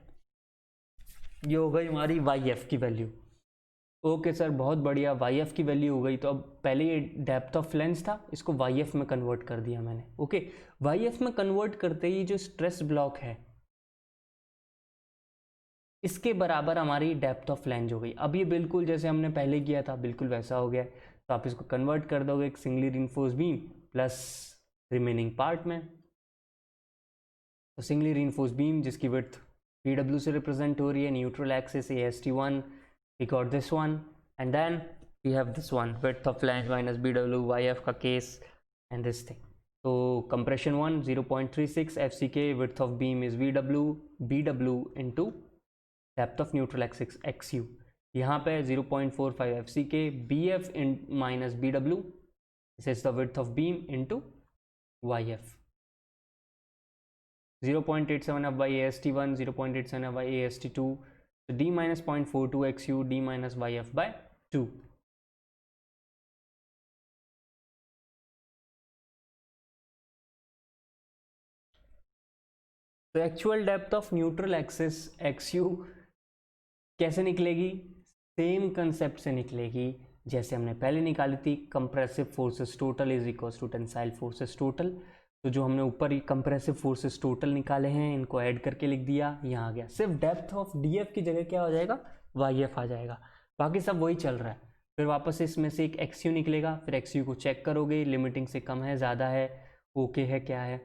ये हो गई हमारी YF की वैल्यू। ओके सर, बहुत बढ़िया, YF की वैल्यू हो गई। तो अब पहले ये डेप्थ ऑफ फ्लैंज था, इसको YF में कन्वर्ट कर दिया मैंने। ओके, YF में कन्वर्ट करते ही जो स्ट्रेस ब्लॉक है इसके बराबर हमारी डेप्थ ऑफ फ्लैंज हो गई। अब ये बिल्कुल जैसे हमने पहले किया था बिल्कुल वैसा हो गया। तो आप इसको कन्वर्ट कर दोगे एक singly reinforced beam plus remaining part में। तो सिंगली रीइंफोर्स्ड बीम जिसकी विड्थ BW से रिप्रेजेंट हो रही है, neutral axis AST1, we got this one, and then we have this one width of flange minus BW YF का case and this thing। तो compression 1 0.36 FCK, width of beam is BW into depth of neutral axis XU। यहाँ पे 0.45 FCK, BF in minus BW, this is the width of beam into YF। 0.87 F by AST1, 0.87 F by AST2, so D minus 0.42 XU, D minus YF by 2। तो actual depth of neutral axis XU कैसे निकलेगी? Same concept से निकलेगी जैसे हमने पहले निकाली थी, compressive forces total is equals to tensile forces total. तो जो हमने ऊपर ही कंप्रेसिव फोर्सेस टोटल निकाले हैं इनको ऐड करके लिख दिया, यहाँ आ गया। सिर्फ डेप्थ ऑफ DF की जगह क्या हो जाएगा? YF आ जाएगा। बाकी सब वही चल रहा है। फिर वापस इसमें से एक XU निकलेगा, फिर XU को चेक करोगे, लिमिटिंग से कम है, ज़्यादा है, ओके है, क्या है।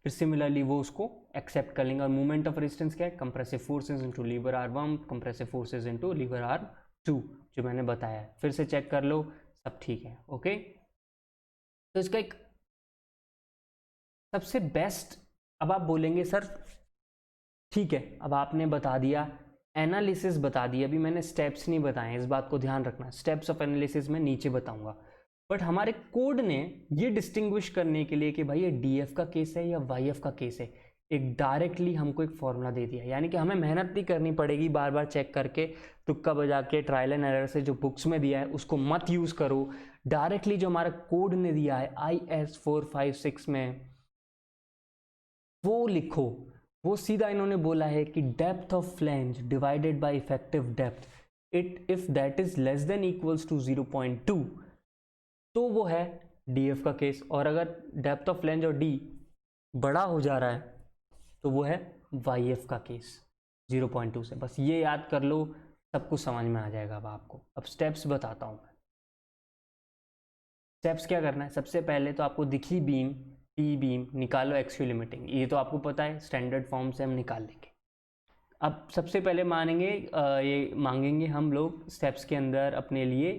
फिर सिमिलरली वो उसको एक्सेप्ट कर लेंगे। और मूवमेंट ऑफ रेजिस्टेंस क्या है? Compressive forces into lever arm 1, compressive forces into lever arm 2, जो मैंने बताया है। फिर से चेक कर लो, सब ठीक है। ओके, तो इसका एक सबसे बेस्ट, अब आप बोलेंगे सर ठीक है अब आपने बता दिया, एनालिसिस बता दिया, अभी मैंने स्टेप्स नहीं बताए, इस बात को ध्यान रखना। स्टेप्स ऑफ एनालिसिस मैं नीचे बताऊंगा। बट हमारे कोड ने ये डिस्टिंग्विश करने के लिए कि भाई ये DF का केस है या YF का केस है, एक डायरेक्टली हमको एक फॉर्मूला दे दिया। यानी कि हमें मेहनत नहीं करनी पड़ेगी बार बार चेक करके, तुक्का बजा के, ट्रायल एंड एरर से। जो बुक्स में दिया है उसको मत यूज़ करो, डायरेक्टली जो हमारा कोड ने दिया है IS 456 में वो लिखो। वो सीधा इन्होंने बोला है कि depth of flange divided by effective depth, if that is less than equals to 0.2 तो वो है DF का केस। और अगर डेप्थ ऑफ फ्लैंज और D बड़ा हो जा रहा है तो वो है YF का केस 0.2 से। बस ये याद कर लो, सब कुछ समझ में आ जाएगा अब आपको। अब स्टेप्स बताता हूँ मैं। स्टेप्स क्या करना है? सबसे पहले तो आपको दिखी बीम, T बीम, निकालो XU लिमिटिंग, ये तो आपको पता है, स्टैंडर्ड फॉर्म से हम निकाल लेंगे। अब सबसे पहले ये मांगेंगे हम लोग स्टेप्स के अंदर अपने लिए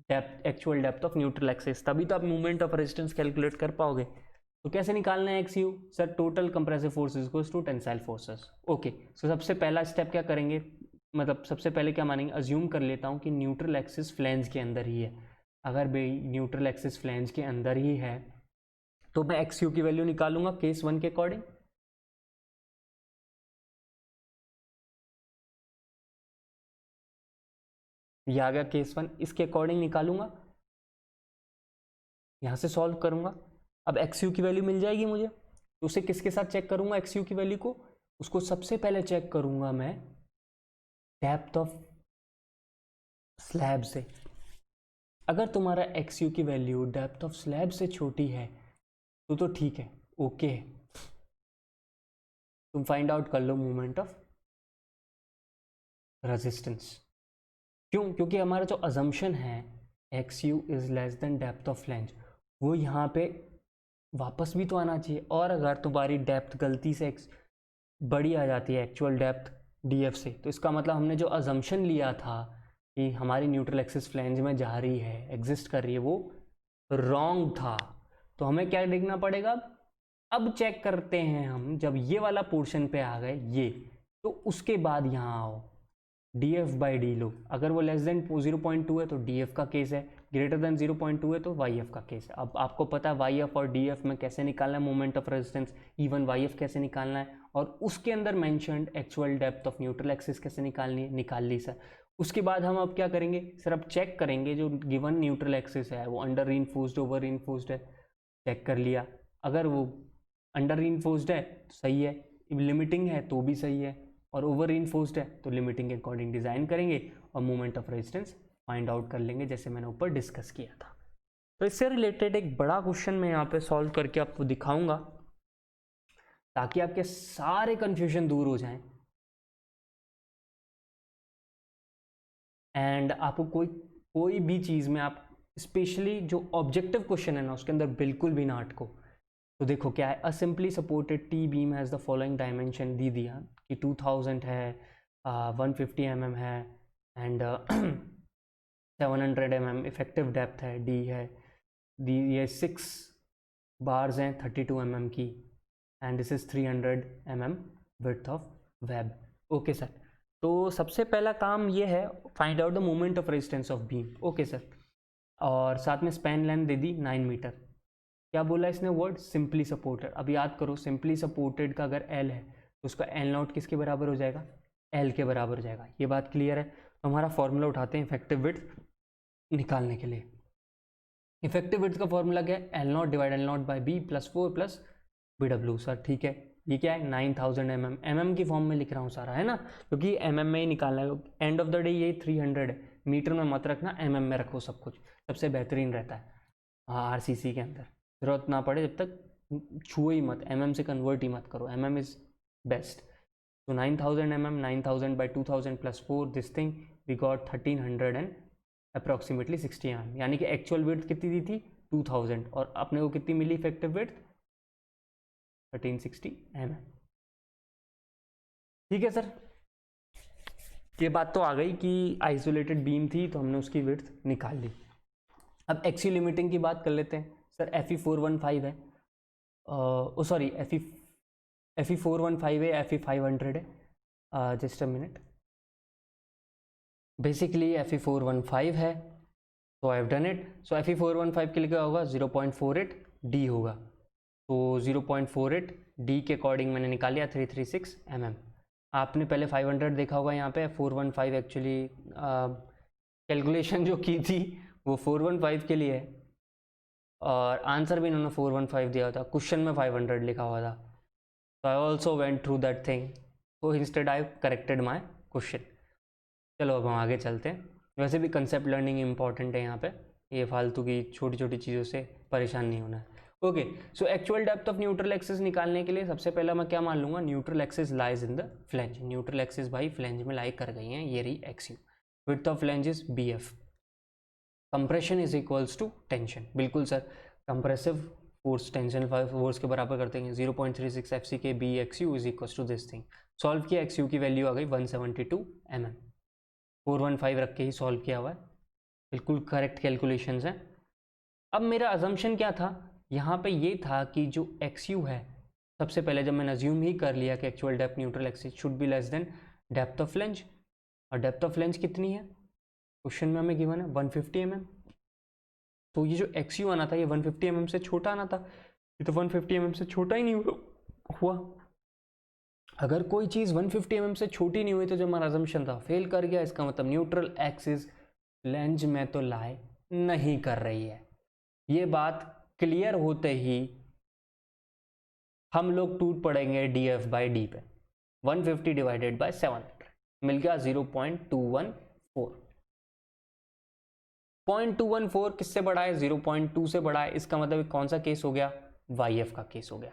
depth, actual depth of neutral axis, तभी तो आप मूवमेंट ऑफ रेजिस्टेंस कैलकुलेट कर पाओगे। तो कैसे निकालना है XU? Sir total compressive forces equals to tensile forces. Okay, so सबसे पहला स्टेप क्या करेंगे, मतलब सबसे पहले क्या मानेंगे, अज्यूम कर लेता हूँ कि न्यूट्रल एक्सिस फ्लैंज के अंदर ही है। अगर भाई न्यूट्रल एक्सिस फ्लैंज के अंदर ही है तो मैं XU की वैल्यू निकालूंगा केस 1 के अकॉर्डिंग। ये आ गया केस 1, इसके अकॉर्डिंग निकालूंगा। यहाँ से सॉल्व करूँगा। अब एक्स यू की वैल्यू मिल जाएगी मुझे, तो उसे किसके साथ चेक करूँगा एक्स यू की वैल्यू को? उसको सबसे पहले चेक करूँगा मैं डेप्थ ऑफ स्लैब से। अगर तुम्हारा एक्स यू की वैल्यू डेप्थ ऑफ स्लैब से छोटी है तो ठीक है, ओके है, तुम फाइंड आउट कर लो मोमेंट ऑफ रेजिस्टेंस। क्यों? क्योंकि हमारा जो अजम्पशन है x U is less then depth of flange, वो यहाँ पे वापस भी तो आना चाहिए। और अगर तुम्हारी डेप्थ गलती से बड़ी आ जाती है एक्चुअल डेप्थ डी एफ से, तो इसका मतलब हमने जो अजम्पशन लिया था कि हमारी न्यूट्रल एक्सिस फ्लैंज में जा रही है, एग्जिस्ट कर रही है, वो रॉन्ग था। तो हमें क्या देखना पड़ेगा? अब चेक करते हैं हम, जब ये वाला पोर्शन पे आ गए ये, तो उसके बाद यहाँ आओ डी एफ बाई डी लो। अगर वो लेस देन 0.2 है तो डी एफ का केस है, ग्रेटर देन 0.2 है तो वाई एफ का केस है। अब आपको पता है वाई एफ और डी एफ में कैसे निकालना है moment of resistance, even Y F कैसे निकालना है, और उसके अंदर mentioned actual depth of neutral axis कैसे निकालनी है, निकाल ली सर। उसके बाद हम अब क्या करेंगे सर? अब चेक करेंगे जो गिवन न्यूट्रल एक्सिस है वो अंडर रीइंफोर्स्ड ओवर रीइंफोर्स्ड है, चेक कर लिया। अगर वो अंडर रीइंफोर्स्ड है तो सही है, लिमिटिंग है तो भी सही है, और ओवर रीइंफोर्स्ड है तो लिमिटिंग के अकॉर्डिंग डिज़ाइन करेंगे और moment of resistance find out कर लेंगे, जैसे मैंने ऊपर डिस्कस किया था। तो इससे रिलेटेड एक बड़ा क्वेश्चन मैं यहाँ पे सॉल्व करके आपको दिखाऊंगा ताकि आपके सारे कंफ्यूजन दूर हो जाएं एंड आपको कोई भी चीज़ में आप स्पेशली जो ऑब्जेक्टिव क्वेश्चन है ना उसके अंदर बिल्कुल भी ना अटको। तो देखो क्या है, a simply supported T beam has the following dimension दी दिया कि 2000 है, 150 mm है एंड 700 mm इफेक्टिव डेप्थ है, डी है, दी ये 6 बार्स हैं 32 mm की and this is 300 mm width of web. Okay sir, तो सबसे पहला काम ये है find out the moment of resistance of beam. Okay sir, और साथ में स्पैन लेंथ दे दी 9 मीटर। क्या बोला इसने वर्ड? Simply supported. अब याद करो सिंपली सपोर्टेड का अगर एल है तो उसका एल नॉट किसके बराबर हो जाएगा? एल के बराबर हो जाएगा। ये बात क्लियर है? तो हमारा फॉर्मूला उठाते हैं इफेक्टिव विड्थ निकालने के लिए। इफेक्टिव विड्थ का फॉर्मूला क्या है? L naught divide L naught by B plus 4 plus B W. Sir ठीक है, ये क्या है? 9000 mm, mm की फॉर्म में लिख रहा हूँ सारा, है ना, क्योंकि mm में ही निकालना है। एंड ऑफ द डे ये 300 है, मीटर में मत रखना, mm में रखो, सब कुछ सबसे बेहतरीन रहता है। हाँ, आरसीसी के अंदर जरूरत ना पड़े, जब तक छुओ ही मत, mm से कन्वर्ट ही मत करो, mm इज बेस्ट। तो 9000 mm, 9000 by 2000 plus 4 this thing we got 1300 and approximately 60 mm, यानी कि एक्चुअल विड्थ कितनी दी थी? 2000, और अपने को कितनी मिली इफेक्टिव विड्थ? 1360 mm। ठीक है सर, ये बात तो आ गई कि आइसोलेटेड बीम थी तो हमने उसकी विड्थ निकाल ली। अब एक्सी लिमिटिंग की बात कर लेते हैं सर। Fe 415 है, सॉरी Fe 415 है, Fe 500 है, just a minute. Basically Fe 415 है, तो I have done it. So Fe 415 के लिए क्या होगा? 0.48 D होगा, तो 0.48 D के अकॉर्डिंग मैंने निकाल लिया 336 mm। आपने पहले 500 देखा होगा, यहाँ पे 415 एक्चुअली कैलकुलेशन जो की थी वो 415 के लिए है, और आंसर भी इन्होंने 415 दिया था, क्वेश्चन में 500 लिखा हुआ था। तो I also went through that thing, तो instead I corrected my question. चलो अब हम आगे चलते हैं। वैसे भी कंसेप्ट लर्निंग इंपॉर्टेंट है यहाँ पे, ये फालतू की छोटी छोटी चीज़ों से परेशान नहीं होना है। Okay, so actual depth of neutral axis निकालने के लिए सबसे पहला मैं क्या मान लूँगा? Neutral axis lies in the flange. Neutral axis भाई फ्लैंज में लाई कर गई हैं, ये रही X U. Width of flange is B F. Compression is equals to tension. बिल्कुल sir, compressive force tension force के बराबर करते हैं 0.36 FC के B X U is equals to this thing. Solve किया, एक्स यू की वैल्यू आ गई 172 mm। 415 रख के ही सॉल्व किया हुआ है, बिल्कुल करेक्ट कैलकुलेशंस हैं। अब मेरा अजम्पशन क्या था यहाँ पे? ये था कि जो एक्स यू है, सबसे पहले जब मैंने अज्यूम ही कर लिया कि actual depth neutral axis should be less than depth of flange, और डेप्थ ऑफ फ्लैंज कितनी है क्वेश्चन में हमें गिवन है? 150 mm। तो ये जो एक्स यू आना था ये 150 mm से छोटा आना था, ये तो 150 mm से छोटा ही नहीं हुआ। अगर कोई चीज़ 150 mm से छोटी नहीं हुई तो जो हमारा अजम्पशन था फेल कर गया। इसका मतलब न्यूट्रल एक्सिस फ्लैंज में तो लाई नहीं कर रही है। ये बात क्लियर होते ही हम लोग टूट पड़ेंगे DF बाई डी पे। 150 डिवाइडेड बाय 700 मिल गया 0.214। 0.214 किससे बड़ा है? 0.2 से बड़ा है। इसका मतलब कौन सा केस हो गया? YF का केस हो गया।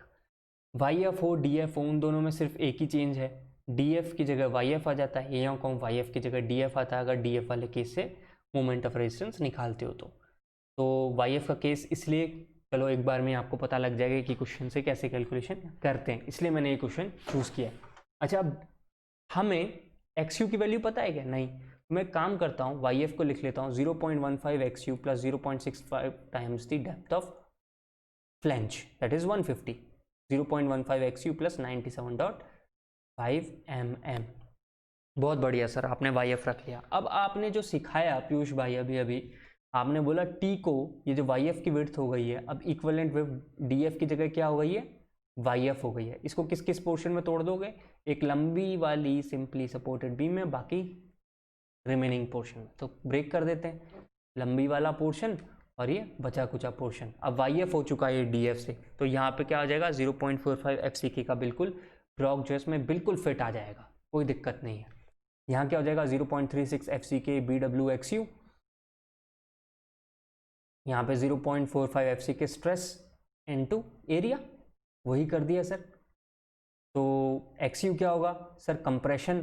YF हो DF हो, उन दोनों में सिर्फ एक ही चेंज है, DF की जगह YF आ जाता है। यहाँ कौन YF की जगह DF आता है अगर DF वाले केस से मोमेंट ऑफ रेजिस्टेंस निकालते हो तो YF का केस इसलिए, चलो एक बार में आपको पता लग जाएगा कि क्वेश्चन से कैसे कैलकुलेशन करते हैं, इसलिए मैंने ये क्वेश्चन चूज किया। अच्छा, अब हमें XU की वैल्यू पता है क्या? नहीं। मैं काम करता हूँ, YF को लिख लेता हूँ 0.15 XU plus 0.65 times the depth of flange, that is 150। 0.15 XU plus 97.5 mm। बहुत बढ़िया सर, आपने YF रख लिया। अब आपने जो सिखाया पीयूष भाई अभी आपने बोला T को, ये जो YF की विड्थ हो गई है, अब इक्विवेलेंट विड्थ DF की जगह क्या हो गई है? YF हो गई है। इसको किस किस पोर्शन में तोड़ दोगे? एक लंबी वाली सिंपली सपोर्टेड बीम में, बाकी रिमेनिंग पोर्शन में। तो ब्रेक कर देते हैं, लंबी वाला पोर्शन और ये बचा कुचा पोर्शन। अब YF हो चुका है DF से, तो यहाँ पे क्या हो जाएगा? 0.45 FCK का बिल्कुल ब्लॉक जो है इसमें बिल्कुल फिट आ जाएगा, कोई दिक्कत नहीं है। यहाँ क्या हो जाएगा? 0.36 FCK BWXU, यहाँ पे 0.45 FCK स्ट्रेस इनटू एरिया, वही कर दिया सर। तो XU क्या होगा sir? Compression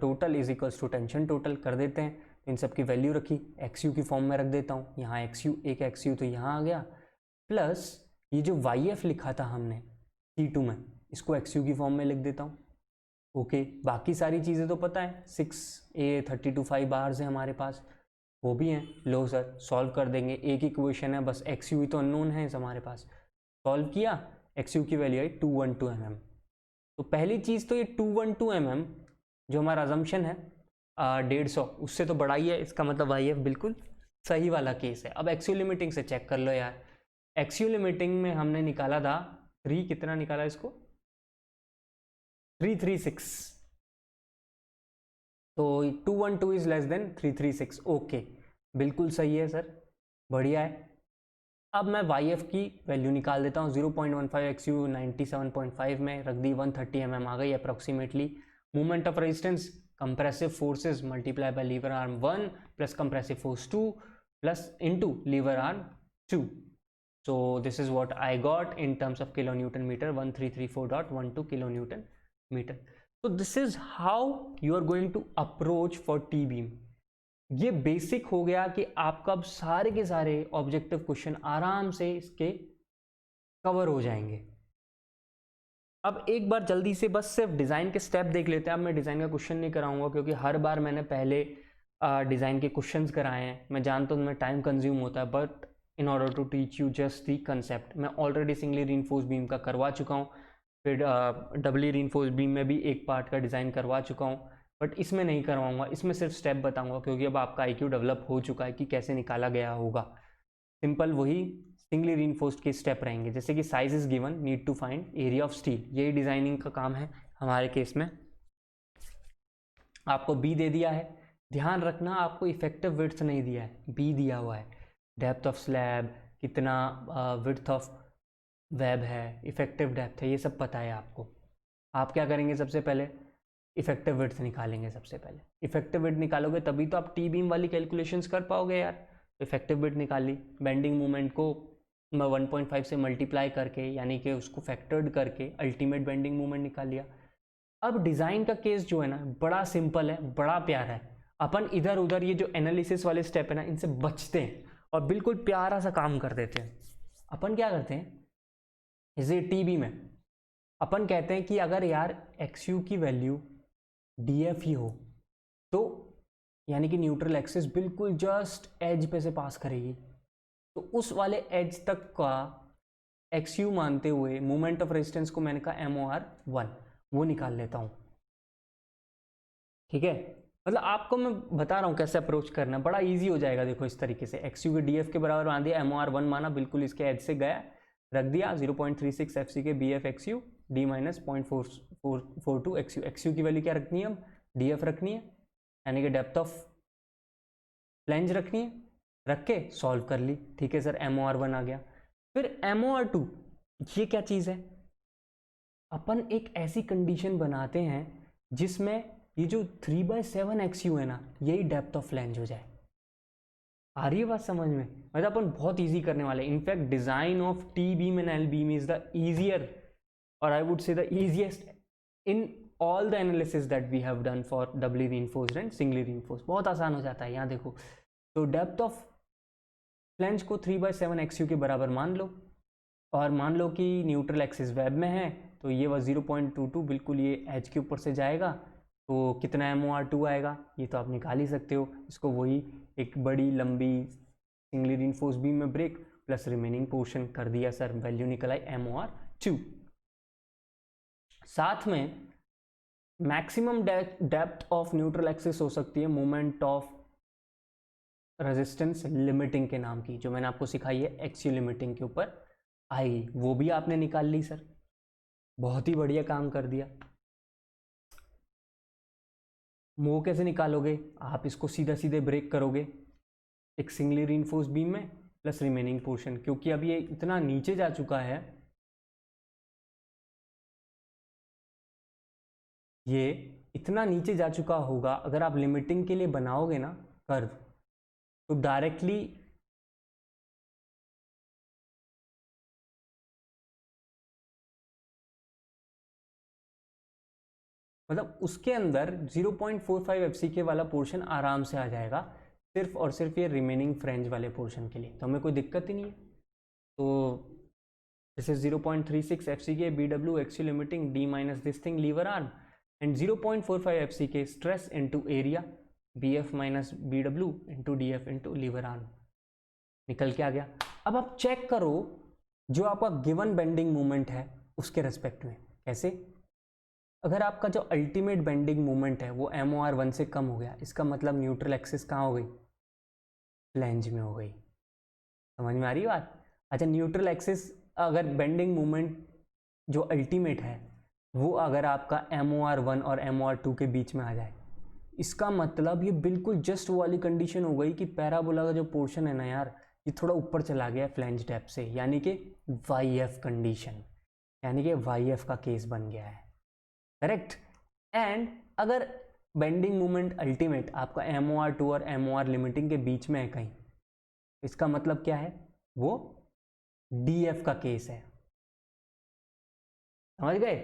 total is equals to tension total कर देते हैं। इन सब की वैल्यू रखी, XU की फॉर्म में रख देता हूँ। यहाँ XU, एक XU तो यहाँ आ गया, प्लस ये जो YF लिखा था हमने C2 में, इसको XU की फॉर्म में लिख देता हूँ। ओके, बाकी सारी चीज़ें तो पता है, 6A 32 बार्स है हमारे पास, वो भी हैं। लो सर, सॉल्व कर देंगे, एक इक्वेशन है बस, XU ही तो अननोन है हमारे पास। सॉल्व किया, XU की वैल्यू आई 212 mm। तो पहली चीज़ तो ये 212 mm जो हमारा अजम्पशन है 150, उससे तो बड़ा ही है, इसका मतलब YF बिल्कुल सही वाला केस है। अब XU लिमिटिंग से चेक कर लो यार। XU लिमिटिंग में हमने निकाला था 3, कितना निकाला इसको? 336। तो 212 इज लेस देन 336। ओके, बिल्कुल सही है सर, बढ़िया है। अब मैं YF की वैल्यू निकाल देता हूँ। 0.15 XU 97.5 में रख दी, 130 mm आ गई approximately. Movement of resistance, compressive forces multiply by lever arm 1 plus compressive force 2 plus into lever arm 2। So this is what I got in terms of kilonewton meter, 1334.12 kilonewton meter. So this is how you are going to approach for T-beam. ये basic हो गया कि आपका अब सारे के सारे objective question आराम से इसके कवर हो जाएंगे। अब एक बार जल्दी से बस सिर्फ डिज़ाइन के स्टेप देख लेते हैं। अब मैं डिज़ाइन का क्वेश्चन नहीं कराऊंगा क्योंकि हर बार मैंने पहले डिज़ाइन के क्वेश्चंस कराए हैं। मैं जानता हूँ उनमें टाइम कंज्यूम होता है, but in order to teach you just the concept, मैं ऑलरेडी सिंगली रीइंफोर्स्ड बीम का करवा चुका हूँ, फिर डबली रीइंफोर्स्ड बीम में भी एक पार्ट का डिज़ाइन करवा चुका हूँ, बट इसमें नहीं करवाऊंगा। इसमें सिर्फ स्टेप बताऊंगा क्योंकि अब आपका IQ डेवलप हो चुका है कि कैसे निकाला गया होगा। सिंपल वही सिंगली रीइंफोर्स्ड के स्टेप रहेंगे, जैसे कि size is given, need to find area of steel, यही डिजाइनिंग का काम है हमारे केस में। आपको B दे दिया है, ध्यान रखना आपको इफेक्टिव विड्थ नहीं दिया है, B दिया हुआ है। डेप्थ ऑफ स्लैब कितना, विड्थ ऑफ वेब है, इफेक्टिव डेप्थ है, ये सब पता है आपको। आप क्या करेंगे? सबसे पहले इफेक्टिव विड्थ निकालेंगे। सबसे पहले इफेक्टिव विड्थ निकालोगे तभी तो आप टी बीम वाली कैलकुलेशंस कर पाओगे यार। इफेक्टिव विड्थ निकाली, बेंडिंग मोमेंट को मैं 1.5 से मल्टीप्लाई करके, यानी कि उसको फैक्टर्ड करके अल्टीमेट बेंडिंग मोमेंट निकाल लिया। अब डिज़ाइन का केस जो है ना, बड़ा सिंपल है, बड़ा प्यारा है। अपन इधर उधर ये जो एनालिसिस वाले स्टेप है ना, इनसे बचते हैं और बिल्कुल प्यारा सा काम कर देते हैं। अपन क्या करते हैं, जैसे टीबी में अपन कहते हैं कि अगर यार XU की वैल्यू DF ही हो तो, यानी कि न्यूट्रल एक्सिस बिल्कुल जस्ट एज पे से पास करेगी, तो उस वाले एज तक का XU मानते हुए मोमेंट ऑफ रेजिस्टेंस को मैंने कहा MOR1, वो निकाल लेता हूं। ठीक है, मतलब आपको मैं बता रहा हूं कैसे अप्रोच करना, बड़ा इजी हो जाएगा। देखो इस तरीके से XU के DF के बराबर मान दिया, MOR1 माना, बिल्कुल इसके एज से गया, रख दिया 0.36 FCK BF XU D minus 0.442 XU। XU की वैल्यू क्या रखनी है, अब DF रखनी है, यानी कि डेप्थ ऑफ फ्लैंज रखनी है, रख के सॉल्व कर ली, ठीक है सर, MOR1 आ गया। फिर MOR2 ये क्या चीज़ है, अपन एक ऐसी कंडीशन बनाते हैं जिसमें ये जो 3/7 XU है ना, यही डेप्थ ऑफ फ्लैंज हो जाए। आ रही है बात समझ में? मतलब अपन बहुत इजी करने वाले हैं। In fact design of T beam and L beam is the easier, और I would say the easiest in all the analysis that we have done for doubly reinforced and singly reinforced. बहुत आसान हो जाता है। यहाँ देखो, तो डेप्थ ऑफ फ्लैंज को 3/7 XU के बराबर मान लो, और मान लो कि न्यूट्रल एक्सिस वेब में है, तो ये वह 0.22 बिल्कुल ये एच के ऊपर से जाएगा, तो कितना MOR2 आएगा ये तो आप निकाल ही सकते हो। इसको वही एक बड़ी लंबी सिंगली रीइंफोर्स्ड बीम में ब्रेक प्लस रिमेनिंग पोर्शन कर दिया सर, वैल्यू निकल आई MOR2। साथ में maximum depth of neutral axis हो सकती है मोमेंट ऑफ रेजिस्टेंस लिमिटिंग के नाम की, जो मैंने आपको सिखाई है XU लिमिटिंग के ऊपर आएगी, वो भी आपने निकाल ली सर। बहुत ही बढ़िया काम कर दिया। वो कैसे निकालोगे आप? इसको सीधा सीधे ब्रेक करोगे एक सिंगली रीइंफोर्स्ड बीम में प्लस रिमेनिंग पोर्शन, क्योंकि अब ये इतना नीचे जा चुका है, ये इतना नीचे जा चुका होगा, अगर आप लिमिटिंग के लिए बनाओगे ना कर्व, तो डायरेक्टली मतलब उसके अंदर 0.45 FCK वाला पोर्शन आराम से आ जाएगा, सिर्फ और सिर्फ ये रिमेनिंग फ्रेंच वाले पोर्शन के लिए, तो हमें कोई दिक्कत ही नहीं है। तो this is 0.36 FCK BW XU limiting D minus this thing lever arm and 0.45 FCK stress into area BF minus BW into DF into lever arm, निकल के आ गया। अब आप चेक करो जो आपका गिवन बेंडिंग मोमेंट है उसके रेस्पेक्ट में। कैसे? अगर आपका जो अल्टीमेट बेंडिंग मोमेंट है वो MOR1 से कम हो गया, इसका मतलब न्यूट्रल एक्सिस कहाँ हो गई? फ्लैंज में हो गई। समझ में आ रही है बात? अच्छा, न्यूट्रल एक्सिस अगर बेंडिंग मोमेंट जो अल्टीमेट है वो अगर आपका MOR1 और MOR2 के बीच में आ जाए, इसका मतलब ये बिल्कुल जस्ट वो वाली कंडीशन हो गई कि पैराबोला का जो पोर्शन है ना यार, ये थोड़ा ऊपर चला गया फ्लैंज डेप्थ से, यानी कि YF कंडीशन, यानी कि YF का केस बन गया है। करेक्ट। एंड अगर बेंडिंग मोमेंट अल्टीमेट आपका MOR2 और MOR लिमिटिंग के बीच में है कहीं, इसका मतलब क्या है? वो DF का केस है। समझ गए?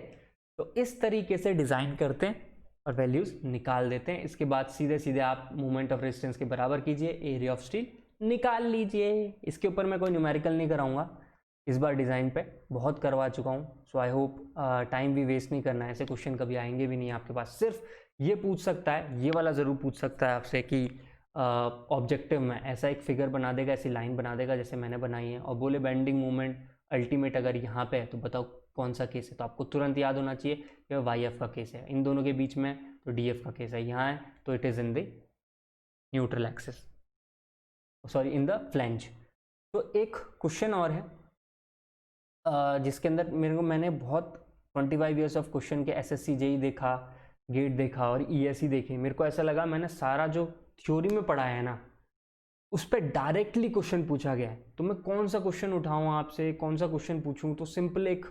तो इस तरीके से डिजाइन करते हैं और वैल्यूज निकाल देते हैं। इसके बाद सीधे सीधे आप मोमेंट ऑफ रेजिस्टेंस के बराबर कीजिए, एरिया ऑफ स्टील निकाल लीजिए। इसके ऊपर मैं कोई न्यूमेरिकल नहीं कराऊंगा इस बार, डिज़ाइन पे बहुत करवा चुका हूँ। सो आई होप टाइम भी वेस्ट नहीं करना है, ऐसे क्वेश्चन कभी आएंगे भी नहीं आपके पास। सिर्फ ये पूछ सकता है, ये वाला ज़रूर पूछ सकता है आपसे कि ऑब्जेक्टिव में ऐसा एक फिगर बना देगा, ऐसी लाइन बना देगा जैसे मैंने बनाई है, और बोले बेंडिंग मोमेंट अल्टीमेट अगर यहाँ पे है तो बताओ कौन सा केस है, तो आपको तुरंत याद होना चाहिए कि YF का केस है। इन दोनों के बीच में तो DF का केस है, यहाँ है तो it is in the neutral axis, sorry in the flange. तो एक क्वेश्चन और है जिसके अंदर मैंने बहुत 25 ईयर्स ऑफ क्वेश्चन के SSC JEE देखा, गेट देखा और ESE देखे। मेरे को ऐसा लगा मैंने सारा जो थ्योरी में पढ़ाया है ना उस पर डायरेक्टली क्वेश्चन पूछा गया है, तो मैं कौन सा क्वेश्चन उठाऊं आपसे, कौन सा क्वेश्चन पूछूं? तो सिंपल एक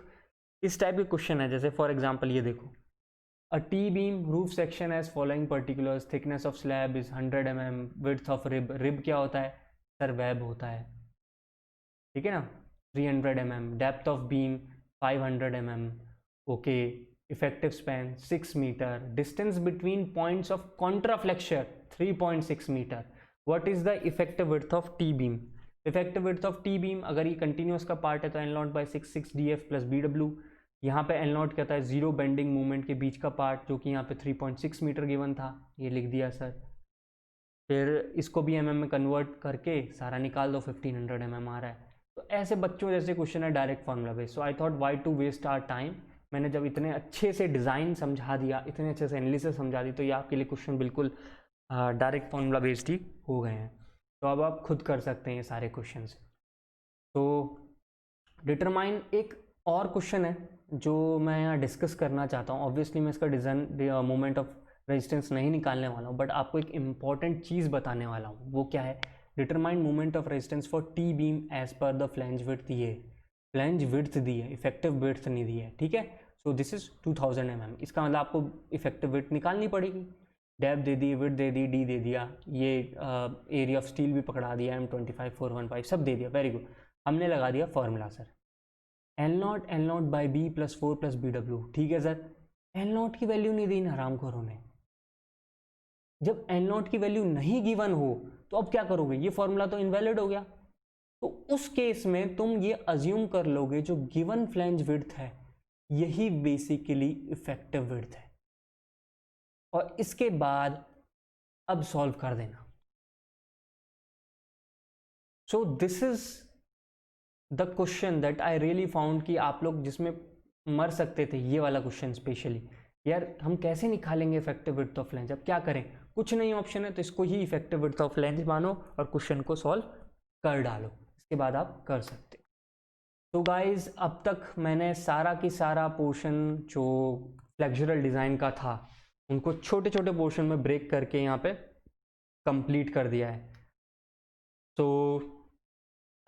इस टाइप के क्वेश्चन है, जैसे फॉर एग्जांपल ये देखो, a T beam roof section as following particulars, thickness of slab is 100 mm, width of rib, rib क्या होता है सर? वेब होता है, ठीक है ना, 300 mm, depth of beam 500 mm, okay, effective span 6 metre, distance between points of contraflexure 3.6 metre, what is the effective width of T beam? Effective width of T beam अगर ये कंटिन्यूस का part है तो L0/6 DF प्लस BW, यहाँ पे L0 कहता है zero bending movement के बीच का पार्ट, जो कि यहाँ पे 3.6 मीटर गिवन था, ये लिख दिया सर। फिर इसको भी mm में कन्वर्ट करके सारा निकाल दो, 1500 mm आ रहा है। तो ऐसे बच्चों जैसे क्वेश्चन है direct formula based. So I thought why to waste our time, मैंने जब इतने अच्छे से डिज़ाइन समझा दिया, इतने अच्छे से एनालिसिस समझा दी, तो ये आपके लिए क्वेश्चन बिल्कुल डायरेक्ट फॉर्मूला बेस्ड ही हो गए हैं। तो अब आप खुद कर सकते हैं ये सारे क्वेश्चन। तो डिटरमाइन एक और क्वेश्चन है जो मैं यहाँ डिस्कस करना चाहता हूँ। ऑब्वियसली मैं इसका डिज़ाइन मोमेंट ऑफ रेजिस्टेंस नहीं निकालने वाला हूँ, बट आपको एक इम्पॉर्टेंट चीज़ बताने वाला हूँ। वो क्या है? Determine moment of resistance for T beam as per the flange width. ये फ्लैंज विड्थ दी है, इफेक्टिव विड्थ नहीं दी है, ठीक है। So this is 2000 mm। इसका मतलब आपको इफेक्टिव विड्थ निकालनी पड़ेगी। डेप्थ दे दी, विड्थ दे दी, डी दे दिया, ये एरिया ऑफ स्टील भी पकड़ा दिया, M25 415 सब दे दिया, वेरी गुड। हमने लगा दिया formula sir, L naught by B plus 4 plus BW, ठीक है सर। L नॉट की वैल्यू नहीं दी ना हरामखोरों ने। जब L नॉट की वैल्यू नहीं गिवन हो तो अब क्या करोगे, ये फॉर्मूला तो इनवैलिड हो गया। तो उस केस में तुम ये अज्यूम कर लोगे जो गिवन फ्लैंज विड्थ है यही बेसिकली इफेक्टिव विड्थ है, और इसके बाद अब सॉल्व कर देना। सो this is the question that I really found कि आप लोग जिसमें मर सकते थे, ये वाला क्वेश्चन स्पेशली। यार हम कैसे निकालेंगे इफेक्टिव विड्थ ऑफ फ्लैंज, अब क्या करें, कुछ नहीं ऑप्शन है तो इसको ही इफेक्टिव विड्थ ऑफ फ्लैंज मानो और क्वेश्चन को सॉल्व कर डालो, इसके बाद आप कर सकते। तो गाइज अब तक मैंने सारा की सारा पोर्शन जो फ्लेक्सुरल डिज़ाइन का था उनको छोटे छोटे पोर्शन में ब्रेक करके यहाँ पे कंप्लीट कर दिया है। तो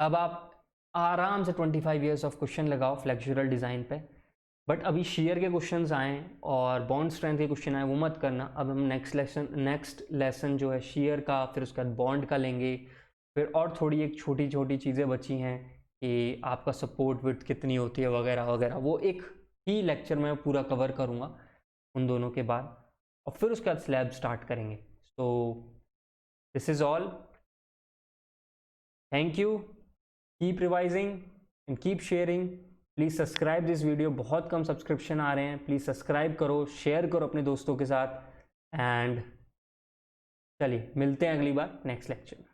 अब आप आराम से 25 इयर्स ऑफ क्वेश्चन लगाओ फ्लेक्सुरल डिज़ाइन पे। बट अभी शेयर के क्वेश्चंस आए और बॉन्ड स्ट्रेंथ के क्वेश्चन आए, वो मत करना। अब हम नेक्स्ट लेसन जो है शेयर का, फिर उसके बाद बॉन्ड का लेंगे, फिर और थोड़ी एक छोटी छोटी चीज़ें बची हैं कि आपका सपोर्ट विड्थ कितनी होती है वगैरह वगैरह, वो एक ही लेक्चर में पूरा कवर करूँगा उन दोनों के बाद, और फिर उसके बाद स्लैब स्टार्ट करेंगे। So this is all, thank you, keep revising and keep sharing. Please subscribe this video, बहुत कम सब्सक्रिप्शन आ रहे हैं, प्लीज़ सब्सक्राइब करो, शेयर करो अपने दोस्तों के साथ। एंड चलिए मिलते हैं अगली बार नेक्स्ट लेक्चर में।